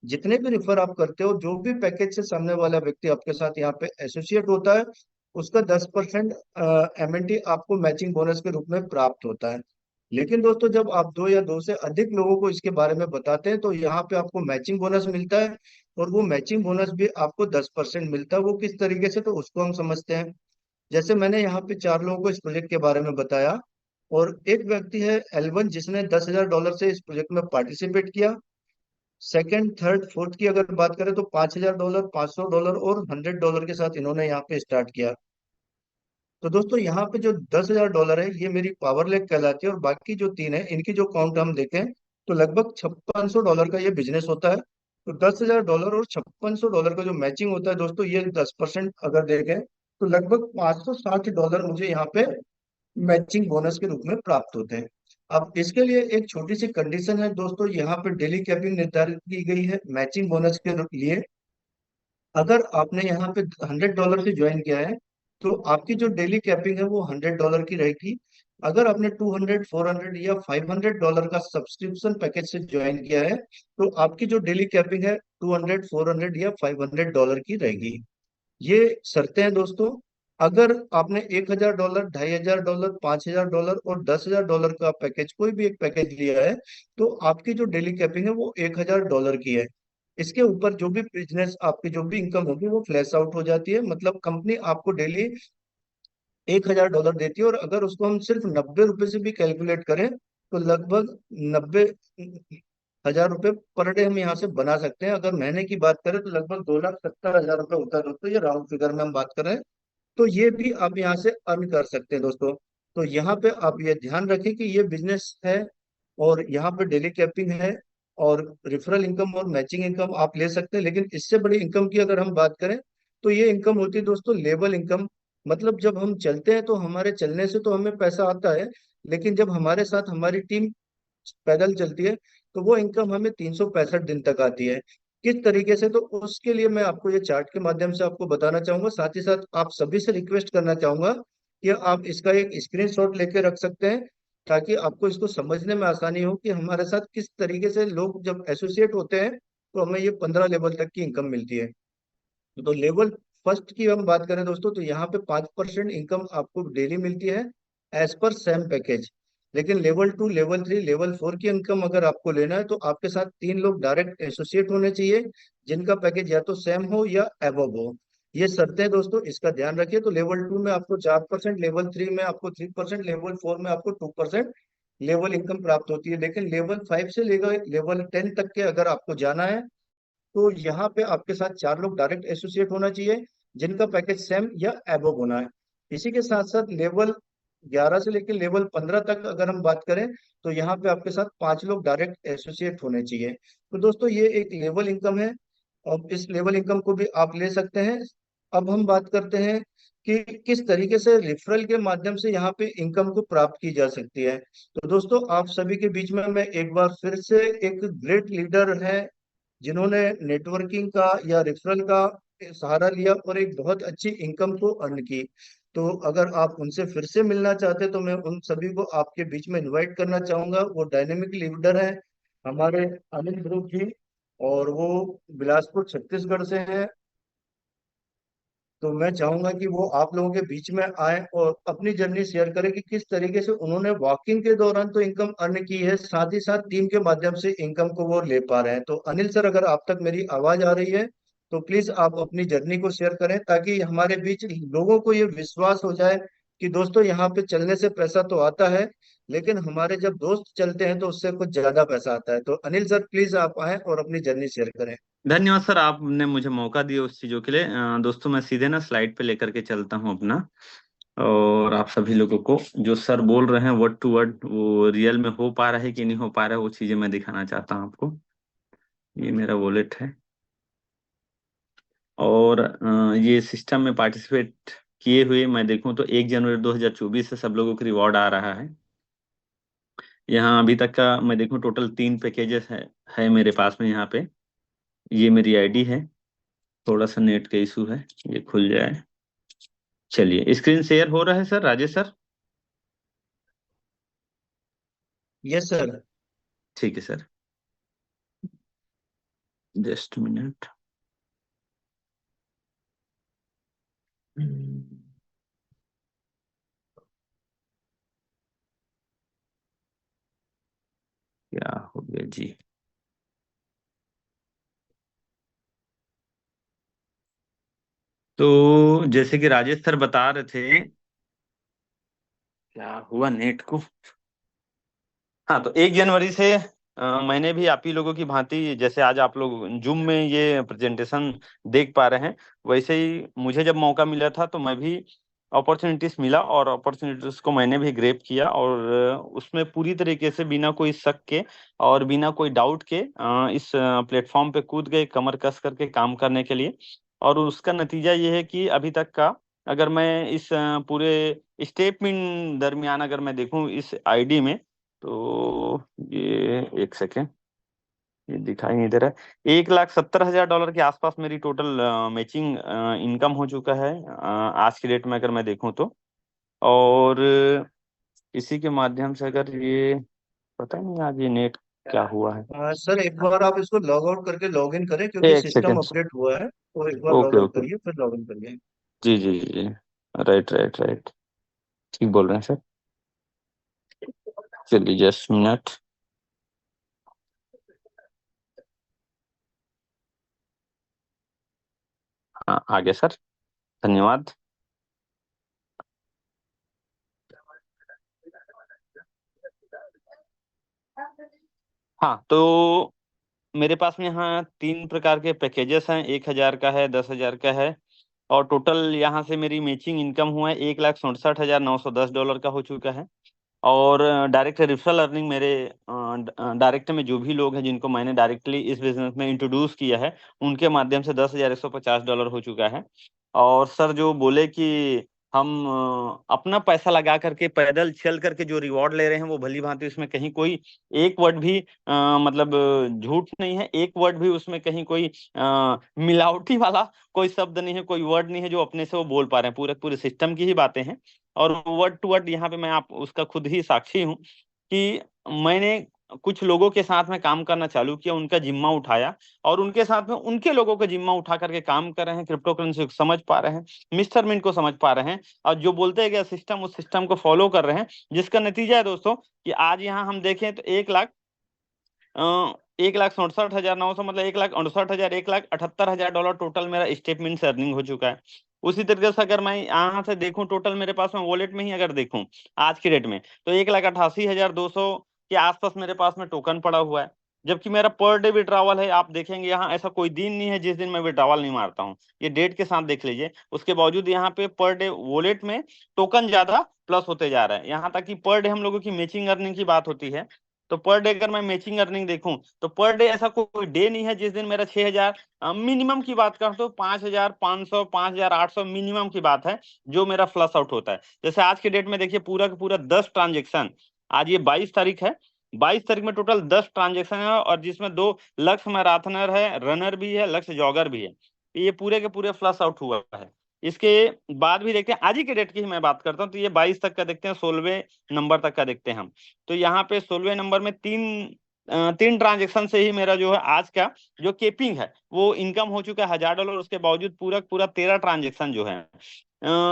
जितने भी रिफर आप करते हो, जो भी पैकेज से सामने वाला व्यक्ति आपके साथ यहाँ पे एसोसिएट होता है, उसका 10% एमएनटी आपको मैचिंग बोनस के रूप में प्राप्त होता है। लेकिन दोस्तों, जब आप दो या दो से अधिक लोगों को इसके बारे में बताते हैं, तो यहाँ पे आपको मैचिंग बोनस मिलता है। और वो मैचिंग बोनस भी आपको 10% मिलता है। वो किस तरीके से, तो उसको हम समझते हैं। जैसे मैंने यहाँ पे चार लोगों को इस प्रोजेक्ट के बारे में बताया, और एक व्यक्ति है एलवन, जिसने $10,000 से इस प्रोजेक्ट में पार्टिसिपेट किया। सेकंड, थर्ड, फोर्थ की अगर बात करें तो $5,000, $500 और $100 के साथ इन्होंने यहाँ पे स्टार्ट किया। तो दोस्तों, यहाँ पे जो $10,000 है, ये मेरी पावर लेक कहलाती है। और बाकी जो तीन है, इनकी जो काउंट हम देखें, तो लगभग $5,600 का ये बिजनेस होता है। तो $10,000 और $5,600 का जो मैचिंग होता है दोस्तों, ये 10% अगर देखें, तो लगभग $560 मुझे यहाँ पे मैचिंग बोनस के रूप में प्राप्त होते हैं। अब इसके लिए एक छोटी सी कंडीशन है दोस्तों, यहाँ पे डेली कैपिंग निर्धारित की गई है मैचिंग बोनस के लिए। अगर आपने यहाँ पे $100 से ज्वाइन किया है, तो आपकी जो डेली कैपिंग है वो $100 की रहेगी। अगर आपने 200, 400 या $500 का सब्सक्रिप्शन पैकेज से ज्वाइन किया है, तो आपकी जो डेली कैपिंग है 200, 400 या $500 की रहेगी। ये शर्तें हैं दोस्तों। अगर आपने $1,000, $2,500, $5,000 और $10,000 का पैकेज, कोई भी एक पैकेज लिया है, तो आपकी जो डेली कैपिंग है वो $1,000 की है। इसके ऊपर जो भी बिजनेस, आपकी जो भी इनकम होगी, वो फ्लैश आउट हो जाती है। मतलब कंपनी आपको डेली $1,000 देती है। और अगर उसको हम सिर्फ ₹90 से भी कैलकुलेट करें, तो लगभग 90,000 रुपये पर डे हम यहाँ से बना सकते हैं। अगर महीने की बात करें, तो लगभग 2,70,000 रुपये होता है दोस्तों। ये राउंड फिगर में हम बात कर रहे हैं। तो ये भी आप यहाँ से अर्न कर सकते हैं दोस्तों। तो यहाँ पे आप ये ध्यान रखें कि ये बिजनेस है, और यहाँ पे डेली कैपिंग है, और रेफरल इनकम और मैचिंग इनकम आप ले सकते हैं। लेकिन इससे बड़ी इनकम की अगर हम बात करें, तो ये इनकम होती है दोस्तों लेवल इनकम। मतलब जब हम चलते हैं, तो हमारे चलने से तो हमें पैसा आता है, लेकिन जब हमारे साथ हमारी टीम पैदल चलती है, तो वो इनकम हमें 365 दिन तक आती है। किस तरीके से, तो उसके लिए मैं आपको ये चार्ट के माध्यम से आपको बताना चाहूंगा। साथ ही साथ आप सभी से रिक्वेस्ट करना चाहूंगा कि आप इसका एक स्क्रीनशॉट लेके रख सकते हैं, ताकि आपको इसको समझने में आसानी हो कि हमारे साथ किस तरीके से लोग जब एसोसिएट होते हैं, तो हमें ये 15 लेवल तक की इनकम मिलती है। तो लेवल फर्स्ट की हम बात करें दोस्तों, तो यहाँ पे 5% इनकम आपको डेली मिलती है, एज पर सेम पैकेज। लेकिन लेवल 2, लेवल 3, लेवल 4 की इनकम अगर आपको लेना है, तो आपके साथ तीन लोग डायरेक्ट एसोसिएट होने चाहिए, जिनका पैकेज या तो सेम हो या एबव हो। ये शर्तें दोस्तों, इसका ध्यान रखिए। तो लेवल 2 में आपको 4%, लेवल 3 में आपको 3%, लेवल 4 में आपको 2% लेवल इनकम प्राप्त होती है। लेकिन लेवल 5 से लेकर लेवल 10 तक के अगर आपको जाना है, तो यहाँ पे आपके साथ चार लोग डायरेक्ट एसोसिएट होना चाहिए, जिनका पैकेज सेम या एबव होना है। इसी के साथ साथ लेवल 11 से लेकर लेवल 15 तक अगर हम बात करें, तो यहाँ पे आपके साथ पांच लोग डायरेक्ट एसोसिएट होने चाहिए। तो दोस्तों, ये एक लेवल इनकम है, और इस लेवल इनकम को भी आप ले सकते हैं। अब हम बात करते हैं कि किस तरीके से रेफरल के माध्यम से यहाँ पे इनकम को प्राप्त की जा सकती है। तो दोस्तों, आप सभी के बीच में मैं एक बार फिर से, एक ग्रेट लीडर है जिन्होंने नेटवर्किंग का या रेफरल का सहारा लिया और एक बहुत अच्छी इनकम को अर्न की, तो अगर आप उनसे फिर से मिलना चाहते हैं, तो मैं उन सभी को आपके बीच में इनवाइट करना चाहूंगा। वो डायनेमिक लीडर है हमारे, अनिल ध्रुव जी, और वो बिलासपुर छत्तीसगढ़ से हैं। तो मैं चाहूंगा कि वो आप लोगों के बीच में आए और अपनी जर्नी शेयर करें कि किस तरीके से उन्होंने वॉकिंग के दौरान तो इनकम अर्न की है, साथ ही साथ टीम के माध्यम से इनकम को वो ले पा रहे हैं। तो अनिल सर, अगर आप तक मेरी आवाज आ रही है, तो प्लीज आप अपनी जर्नी को शेयर करें, ताकि हमारे बीच लोगों को ये विश्वास हो जाए कि दोस्तों, यहाँ पे चलने से पैसा तो आता है, लेकिन हमारे जब दोस्त चलते हैं, तो उससे कुछ ज्यादा पैसा आता है। तो अनिल सर, प्लीज आप आए और अपनी जर्नी शेयर करें। धन्यवाद सर, आपने मुझे मौका दिया उस चीज़ों के लिए। दोस्तों, मैं सीधे ना स्लाइड पे लेकर के चलता हूँ अपना, और आप सभी लोगों को जो सर बोल रहे हैं वर्ड टू वर्ड, वो रियल में हो पा रहा है कि नहीं हो पा रहा है, वो चीज़ें मैं दिखाना चाहता हूँ आपको। ये मेरा वॉलेट है, और ये सिस्टम में पार्टिसिपेट किए हुए मैं देखूं तो 1 जनवरी 2024 से सब लोगों को रिवॉर्ड आ रहा है। यहाँ अभी तक का मैं देखूं टोटल 3 पैकेजेस है मेरे पास में यहाँ पे। ये मेरी आईडी है, थोड़ा सा नेट का इशू है, ये खुल जाए। चलिए, स्क्रीन शेयर हो रहा है sir, Rajesh sir? Yes sir. ठीक है सर। Just minute. क्या हो गया जी? तो जैसे कि राजेश सर बता रहे थे, क्या हुआ नेट को? हाँ, तो 1 जनवरी से मैंने भी आप ही लोगों की भांति, जैसे आज आप लोग जूम में ये प्रेजेंटेशन देख पा रहे हैं, वैसे ही मुझे जब मौका मिला था तो मैं भी अपॉर्चुनिटीज मिला और अपॉर्चुनिटीज को मैंने भी ग्रेप किया, और उसमें पूरी तरीके से बिना कोई शक के और बिना कोई डाउट के इस प्लेटफॉर्म पे कूद गए, कमर कस करके काम करने के लिए। और उसका नतीजा ये है कि अभी तक का, अगर मैं इस पूरे स्टेप इन दरमियान अगर मैं देखूं इस आईडी में, तो ये एक सेकेंड, ये दिखाई नहीं दे रहा है, $1,70,000 के आसपास मेरी टोटल मैचिंग इनकम हो चुका है आज की डेट में, अगर मैं देखूं तो। और इसी के माध्यम से, अगर ये पता नहीं आज ये नेट क्या हुआ है। सर एक बार आप इसको लॉग आउट करके लॉग इन करें, क्योंकि एक सिस्टम सेकेंड। अपडेट हुआ है, तो एक बार लॉग ओके आउट ओके। करिए फिर लॉग इन करिए। जी जी जी। Right right right. ठीक बोल रहे हैं सर। चलिए जस्ट मिनट। हाँ, आगे सर। धन्यवाद। हाँ, तो मेरे पास में यहाँ 3 प्रकार के पैकेजेस हैं, 1,000 का है, 10,000 का है, और टोटल यहाँ से मेरी मैचिंग इनकम हुआ है $1,67,910 का हो चुका है। और डायरेक्ट रेफरल अर्निंग मेरे डायरेक्ट में जो भी लोग हैं जिनको मैंने डायरेक्टली इस बिजनेस में इंट्रोड्यूस किया है, उनके माध्यम से $10,150 हो चुका है। और सर जो बोले कि हम अपना पैसा लगा करके पैदल चल करके जो रिवॉर्ड ले रहे हैं, वो भली भांति उसमें कहीं कोई एक वर्ड भी मतलब झूठ नहीं है, एक वर्ड भी उसमें कहीं कोई मिलावटी वाला कोई शब्द नहीं है, कोई वर्ड नहीं है जो अपने से वो बोल पा रहे हैं, पूरे पूरे सिस्टम की ही बातें हैं। और वर्ड टू वर्ड यहाँ पे मैं आप उसका खुद ही साक्षी हूँ कि मैंने कुछ लोगों के साथ में काम करना चालू किया, उनका जिम्मा उठाया, और उनके साथ में उनके लोगों का जिम्मा उठा करके काम कर रहे हैं, क्रिप्टो करेंसी को समझ पा रहे हैं, मिस्टर मिंट को समझ पा रहे हैं, और जो बोलते गए सिस्टम, उस सिस्टम को फॉलो कर रहे हैं, जिसका नतीजा है दोस्तों कि आज यहाँ हम देखें तो 1,67,900, मतलब 1,68,000, $1,78,000 टोटल मेरा स्टेटमेंट से अर्निंग हो चुका है। उसी तरीके से अगर मैं यहाँ से देखूं, टोटल मेरे पास में वॉलेट में ही अगर देखूं आज की डेट में, तो 1,88,200 के आसपास मेरे पास में टोकन पड़ा हुआ है। जबकि मेरा पर डे विड्रावल है, आप देखेंगे यहाँ ऐसा कोई दिन नहीं है जिस दिन मैं विड्रावल नहीं मारता हूँ, ये डेट के साथ देख लीजिए। उसके बावजूद यहाँ पे पर डे वॉलेट में टोकन ज्यादा प्लस होते जा रहा है, यहाँ तक कि पर डे हम लोगों की मैचिंग अर्निंग की बात होती है, तो पर डे अगर मैं मैचिंग अर्निंग देखूं, तो पर डे ऐसा कोई डे नहीं है जिस दिन मेरा 6,000, मिनिमम की बात करूं तो 5,500, 5,800 मिनिमम की बात है जो मेरा फ्लश आउट होता है। जैसे आज के डेट में देखिए, पूरा का पूरा 10 ट्रांजेक्शन, आज ये 22 तारीख है, 22 तारीख में टोटल 10 ट्रांजेक्शन है, और जिसमें 2 लक्ष्य मैराथनर है, रनर भी है, लक्ष्य जॉगर भी है, ये पूरे के पूरे फ्लश आउट हुआ है। इसके बाद भी देखते हैं, आज ही के डेट की ही मैं बात करता हूँ, तो ये 22 तक का देखते हैं, 16वें नंबर तक का देखते हैं हम। तो यहाँ पे 16वें नंबर में तीन ट्रांजेक्शन से ही मेरा जो है आज का जो केपिंग है वो इनकम हो चुका है $1,000। उसके बावजूद पूरा पूरा 13 ट्रांजेक्शन जो है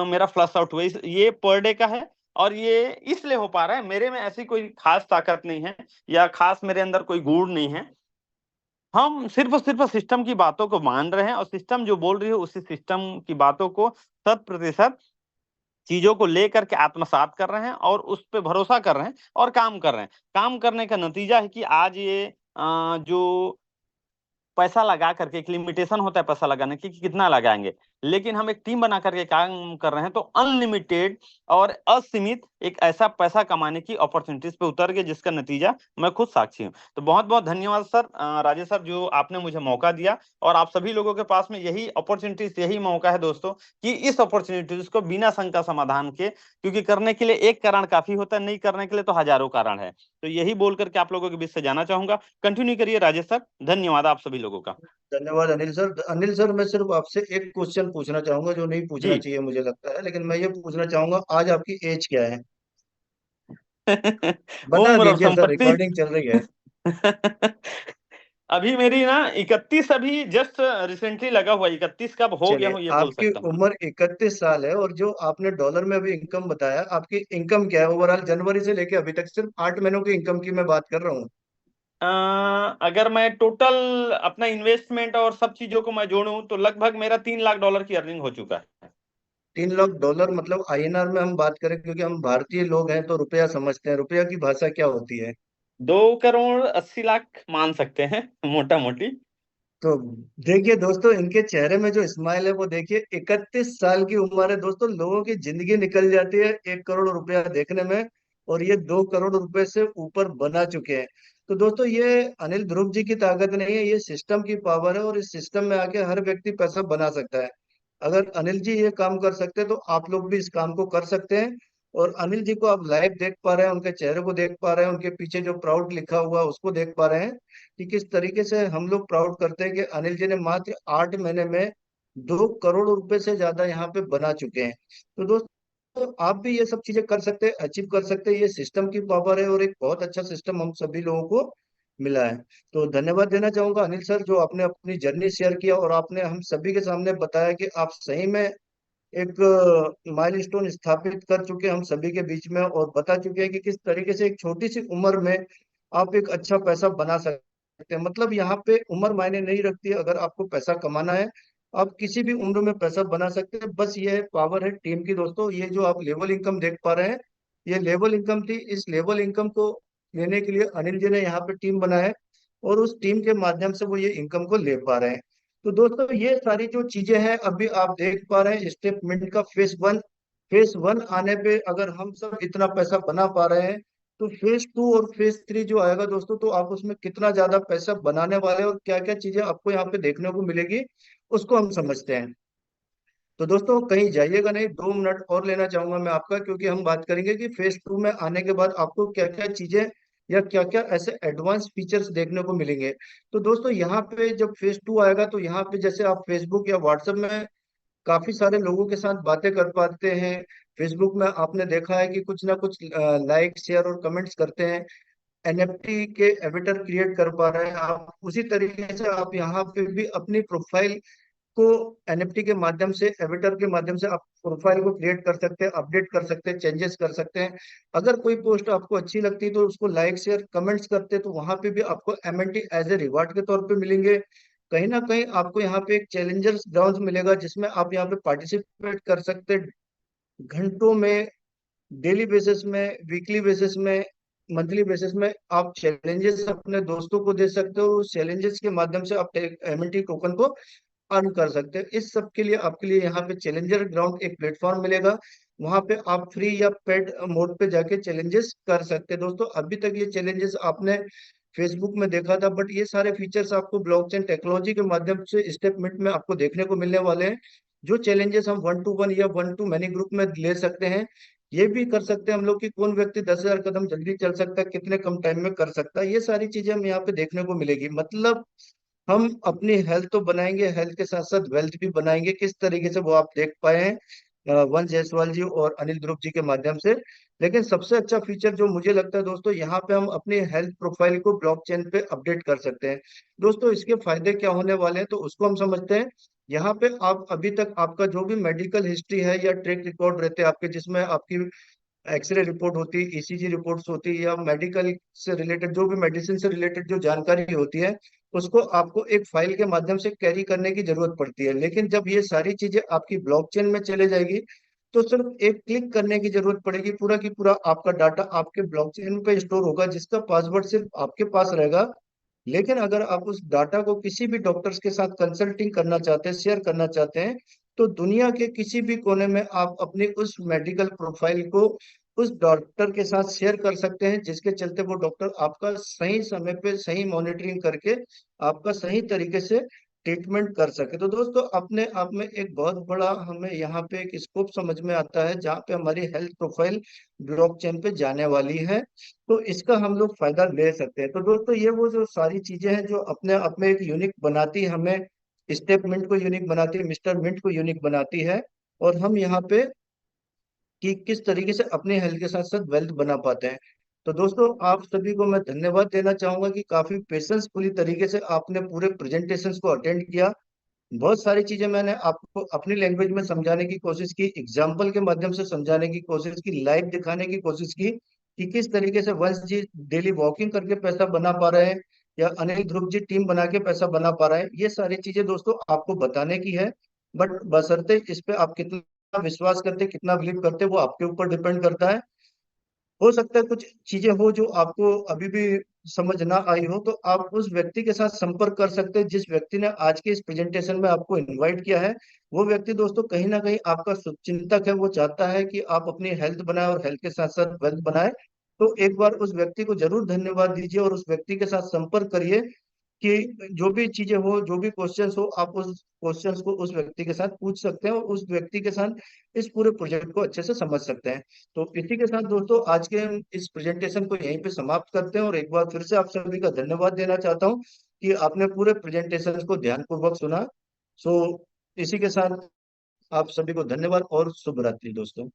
मेरा फ्लश आउट हुआ, ये पर डे का है। और ये इसलिए हो पा रहा है, मेरे में ऐसी कोई खास ताकत नहीं है या खास मेरे अंदर कोई गुण नहीं है, हम सिर्फ और सिर्फ सिस्टम की बातों को मान रहे हैं, और सिस्टम जो बोल रही है उसी सिस्टम की बातों को 100% चीजों को लेकर के आत्मसात कर रहे हैं, और उस पर भरोसा कर रहे हैं और काम कर रहे हैं। काम करने का नतीजा है कि आज ये जो पैसा लगा करके, एक लिमिटेशन होता है पैसा लगाने की कि कितना लगाएंगे, लेकिन हम एक टीम बना करके काम कर रहे हैं, तो अनलिमिटेड और असीमित एक ऐसा पैसा कमाने की अपॉर्चुनिटीज पे उतर गए, जिसका नतीजा मैं खुद साक्षी हूँ। तो बहुत बहुत धन्यवाद सर, राजेश सर, जो आपने मुझे मौका दिया। और आप सभी लोगों के पास में यही अपॉर्चुनिटीज, यही मौका है दोस्तों, कि इस अपॉर्चुनिटीज को बिना शंका समाधान के, क्योंकि करने के लिए एक कारण काफी होता है, नहीं करने के लिए तो हजारों कारण है। तो यही बोल करके आप लोगों के बीच से जाना चाहूंगा। कंटिन्यू करिए राजेश सर, धन्यवाद आप सभी लोगों का। धन्यवाद अनिल सर। अनिल सर, मैं सिर्फ आपसे एक क्वेश्चन पूछना चाहूंगा, जो नहीं पूछना जी। चाहिए मुझे लगता है, लेकिन मैं ये पूछना चाहूंगा, आज आपकी एज क्या है? बता उम्र और दीजिए सर, संपत्ति। रिकॉर्डिंग चल रही है। अभी मेरी ना 31 अभी जस्ट रिसेंटली लगा हुआ, 31 कब हो गया चलिए, हूँ ये बोल आपकी सकता हूँ। उम्र 31 साल है, और जो आपने डॉलर में अभी इनकम बताया, आपकी इनकम क्या है ओवरऑल जनवरी से लेके अभी तक? सिर्फ 8 महीनों की इनकम की मैं बात कर रहा हूँ। अ, अगर मैं टोटल अपना इन्वेस्टमेंट और सब चीजों को मैं जोड़ूं तो लगभग मेरा $3 लाख की अर्निंग हो चुका है। $3 लाख मतलब आईएनआर में हम बात करें, क्योंकि हम भारतीय लोग हैं तो रुपया समझते हैं, रुपया की भाषा क्या होती है? 2 करोड़ 80 लाख मान सकते हैं मोटा मोटी। तो देखिए दोस्तों, इनके चेहरे में जो स्माइल है वो देखिए। 31 साल की उम्र है दोस्तों, लोगों की जिंदगी निकल जाती है 1 करोड़ रुपया देखने में, और ये 2 करोड़ रुपए से ऊपर बना चुके हैं। तो दोस्तों, ये अनिल ध्रुव जी की ताकत नहीं है, ये सिस्टम की पावर है, और इस सिस्टम में आके हर व्यक्ति पैसा बना सकता है। अगर अनिल जी ये काम कर सकते हैं तो आप लोग भी इस काम को कर सकते हैं। और अनिल जी को आप लाइव देख पा रहे हैं, उनके चेहरे को देख पा रहे हैं, उनके पीछे जो प्राउड लिखा हुआ है उसको देख पा रहे हैं, कि किस तरीके से हम लोग प्राउड करते हैं कि अनिल जी ने मात्र 8 महीने में 2 करोड़ रुपए से ज्यादा यहाँ पे बना चुके हैं। तो दोस्तों, आप भी ये सब चीजें कर सकते हैं, अचीव कर सकते हैं। ये सिस्टम की पावर है, और एक बहुत अच्छा सिस्टम हम सभी लोगों को मिला है। तो धन्यवाद देना चाहूंगा अनिल सर, जो आपने अपनी जर्नी शेयर किया, और आपने हम सभी के सामने बताया कि आप सही में एक माइलस्टोन स्थापित कर चुके हैं हम सभी के बीच में, और बता चुके हैं कि किस तरीके से एक छोटी सी उम्र में आप एक अच्छा पैसा बना सकते हैं। मतलब यहाँ पे उम्र मायने नहीं रखती है, अगर आपको पैसा कमाना है आप किसी भी उम्र में पैसा बना सकते हैं। बस ये पावर है टीम की दोस्तों। ये जो आप लेवल इनकम देख पा रहे हैं, ये लेवल इनकम थी। इस लेवल इनकम को लेने के लिए अनिल जी ने यहाँ पे टीम बनाया है, और उस टीम के माध्यम से वो ये इनकम को ले पा रहे हैं। तो दोस्तों, ये सारी जो चीजें हैं अभी आप देख पा रहे हैं, स्टेप मिनट का फेज 1 आने पे अगर हम सब इतना पैसा बना पा रहे हैं, तो फेज 2 और फेज 3 जो आएगा दोस्तों, तो आप उसमें कितना ज्यादा पैसा बनाने वाले हैं और क्या क्या चीजें आपको यहाँ पे देखने को मिलेगी, उसको हम समझते हैं। तो दोस्तों, कहीं जाइएगा नहीं, 2 मिनट और लेना चाहूंगा मैं आपका, क्योंकि हम बात करेंगे कि फेज 2 में आने के बाद आपको क्या क्या चीजें या क्या क्या ऐसे एडवांस फीचर्स देखने को मिलेंगे। तो दोस्तों, यहाँ पे जब फेज 2 आएगा, तो यहाँ पे जैसे आप फेसबुक या व्हाट्सएप में काफी सारे लोगों के साथ बातें कर पाते हैं। फेसबुक में आपने देखा है कि कुछ ना कुछ लाइक शेयर और कमेंट्स करते हैं, एनएफटी के एविटर क्रिएट कर पा रहे हैं आप। उसी तरीके से आप यहाँ पे भी अपनी प्रोफाइल को एनएफटी के माध्यम से, एविटर के माध्यम से आप प्रोफाइल को क्रिएट कर सकते हैं, अपडेट कर सकते हैं, चेंजेस कर सकते हैं। अगर कोई पोस्ट आपको अच्छी लगती है तो उसको लाइक शेयर कमेंट्स करते हैं, तो वहां पे भी आपको एमएनटी एज ए रिवार्ड के तौर पे मिलेंगे। कहीं ना कहीं आपको यहाँ पे एक चैलेंजर्स ग्राउंड मिलेगा, जिसमें आप यहाँ पे पार्टिसिपेट कर सकते हैं घंटों में, डेली बेसिस में, वीकली बेसिस में, मंथली बेसिस में। आप चैलेंजेस अपने दोस्तों को दे सकते हो, उस चैलेंजेस के माध्यम से आप एमएनटी टोकन को अर्न कर सकते हैं। इस सब के लिए आपके लिए यहाँ पे चैलेंजर ग्राउंड एक प्लेटफॉर्म मिलेगा, वहां पे आप फ्री या पेड मोड पे जाके चैलेंजेस कर सकते हैं। दोस्तों, अभी तक ये चैलेंजेस आपने फेसबुक में देखा था, बट ये सारे फीचर्स आपको ब्लॉकचेन टेक्नोलॉजी के माध्यम से स्टेप मिनट में आपको देखने को मिलने वाले हैं। जो चैलेंजेस हम 1 to 1 या 1 to many ग्रुप में ले सकते हैं, ये भी कर सकते हैं हम लोग, कि कौन व्यक्ति 10,000 कदम जल्दी चल सकता है, कितने कम टाइम में कर सकता है। ये सारी चीजें हम यहाँ पे देखने को मिलेगी। मतलब हम अपनी हेल्थ तो बनाएंगे, हेल्थ के साथ साथ वेल्थ भी बनाएंगे। किस तरीके से वो आप देख पाए हैं वंश जायसवाल जी और अनिल ध्रुव जी के माध्यम से। लेकिन सबसे अच्छा फीचर जो मुझे लगता है दोस्तों, यहाँ पे हम अपनी हेल्थ प्रोफाइल को ब्लॉकचेन पे अपडेट कर सकते हैं। दोस्तों, इसके फायदे क्या होने वाले हैं तो उसको हम समझते हैं। यहाँ पे आप अभी तक आपका जो भी मेडिकल हिस्ट्री है या ट्रैक रिकॉर्ड रहते हैं आपके, जिसमें आपकी एक्सरे रिपोर्ट होती है, ईसीजी रिपोर्ट्स होती है, या मेडिकल से रिलेटेड जो भी मेडिसिन से रिलेटेड जो जानकारी होती है, उसको आपको एक फाइल के माध्यम से कैरी करने की जरूरत पड़ती है। लेकिन जब ये सारी चीजें आपकी ब्लॉकचेन में चले जाएगी, तो सिर्फ एक क्लिक करने की जरूरत पड़ेगी। पूरा की पूरा आपका डाटा आपके ब्लॉकचेन पे स्टोर होगा, जिसका पासवर्ड सिर्फ आपके पास रहेगा। लेकिन अगर आप उस डाटा को किसी भी डॉक्टर्स के साथ कंसल्टिंग करना चाहते हैं, शेयर करना चाहते हैं, तो दुनिया के किसी भी कोने में आप अपनी उस मेडिकल प्रोफाइल को उस डॉक्टर के साथ शेयर कर सकते हैं, जिसके चलते वो डॉक्टर आपका सही समय पे सही मॉनिटरिंग करके आपका सही तरीके से ट्रीटमेंट कर सके। तो दोस्तों, अपने आप में एक बहुत बड़ा हमें यहाँ पे एक स्कोप समझ में आता है, जहाँ पे हमारी हेल्थ प्रोफाइल ब्लॉकचेन पे जाने वाली है। तो इसका हम लोग फायदा ले सकते हैं। तो दोस्तों, ये वो जो सारी चीजें हैं जो अपने आप में एक यूनिक बनाती है हमें, स्टेप मिंट को यूनिक बनाती है, मिस्टर मिंट को यूनिक बनाती है। और हम यहाँ पे कि किस तरीके से अपने हेल्थ के साथ साथ वेल्थ बना पाते हैं। तो दोस्तों आप सभी को मैं धन्यवाद देना चाहूंगा कि काफी पेशेंसफुली तरीके से आपने पूरे प्रेजेंटेशंस को अटेंड किया। बहुत सारी चीजें मैंने आपको अपनी लैंग्वेज में समझाने की कोशिश की, एग्जाम्पल के माध्यम से समझाने की कोशिश की, लाइव दिखाने की कोशिश की कि किस तरीके से वंश जी डेली वॉकिंग करके पैसा बना पा रहे हैं या अनिल ध्रुव जी टीम बना के पैसा बना पा रहे हैं। ये सारी चीजें दोस्तों आपको बताने की है, बट बशर्ते इस पे आप कितना विश्वास करते, कितना बिलीव करते, वो आपके ऊपर डिपेंड करता है। हो सकता है कुछ चीजें हो जो आपको अभी भी समझ ना आई हो, तो आप उस व्यक्ति के साथ संपर्क कर सकते हैं जिस व्यक्ति ने आज के इस प्रेजेंटेशन में आपको इनवाइट किया है। वो व्यक्ति दोस्तों कहीं ना कहीं आपका शुभचिंतक है, वो चाहता है कि आप अपनी हेल्थ बनाए और हेल्थ के साथ साथ वेल्थ बनाए। तो एक बार उस व्यक्ति को जरूर धन्यवाद दीजिए और उस व्यक्ति के साथ संपर्क करिए कि जो भी चीजें हो, जो भी क्वेश्चंस हो, आप उस क्वेश्चंस को उस व्यक्ति के साथ पूछ सकते हैं और उस व्यक्ति के साथ इस पूरे प्रोजेक्ट को अच्छे से समझ सकते हैं। तो इसी के साथ दोस्तों आज के हम इस प्रेजेंटेशन को यहीं पे समाप्त करते हैं और एक बार फिर से आप सभी का धन्यवाद देना चाहता हूँ कि आपने पूरे प्रेजेंटेशन को ध्यानपूर्वक सुना। सो इसी के साथ आप सभी को धन्यवाद और शुभ रात्रि दोस्तों।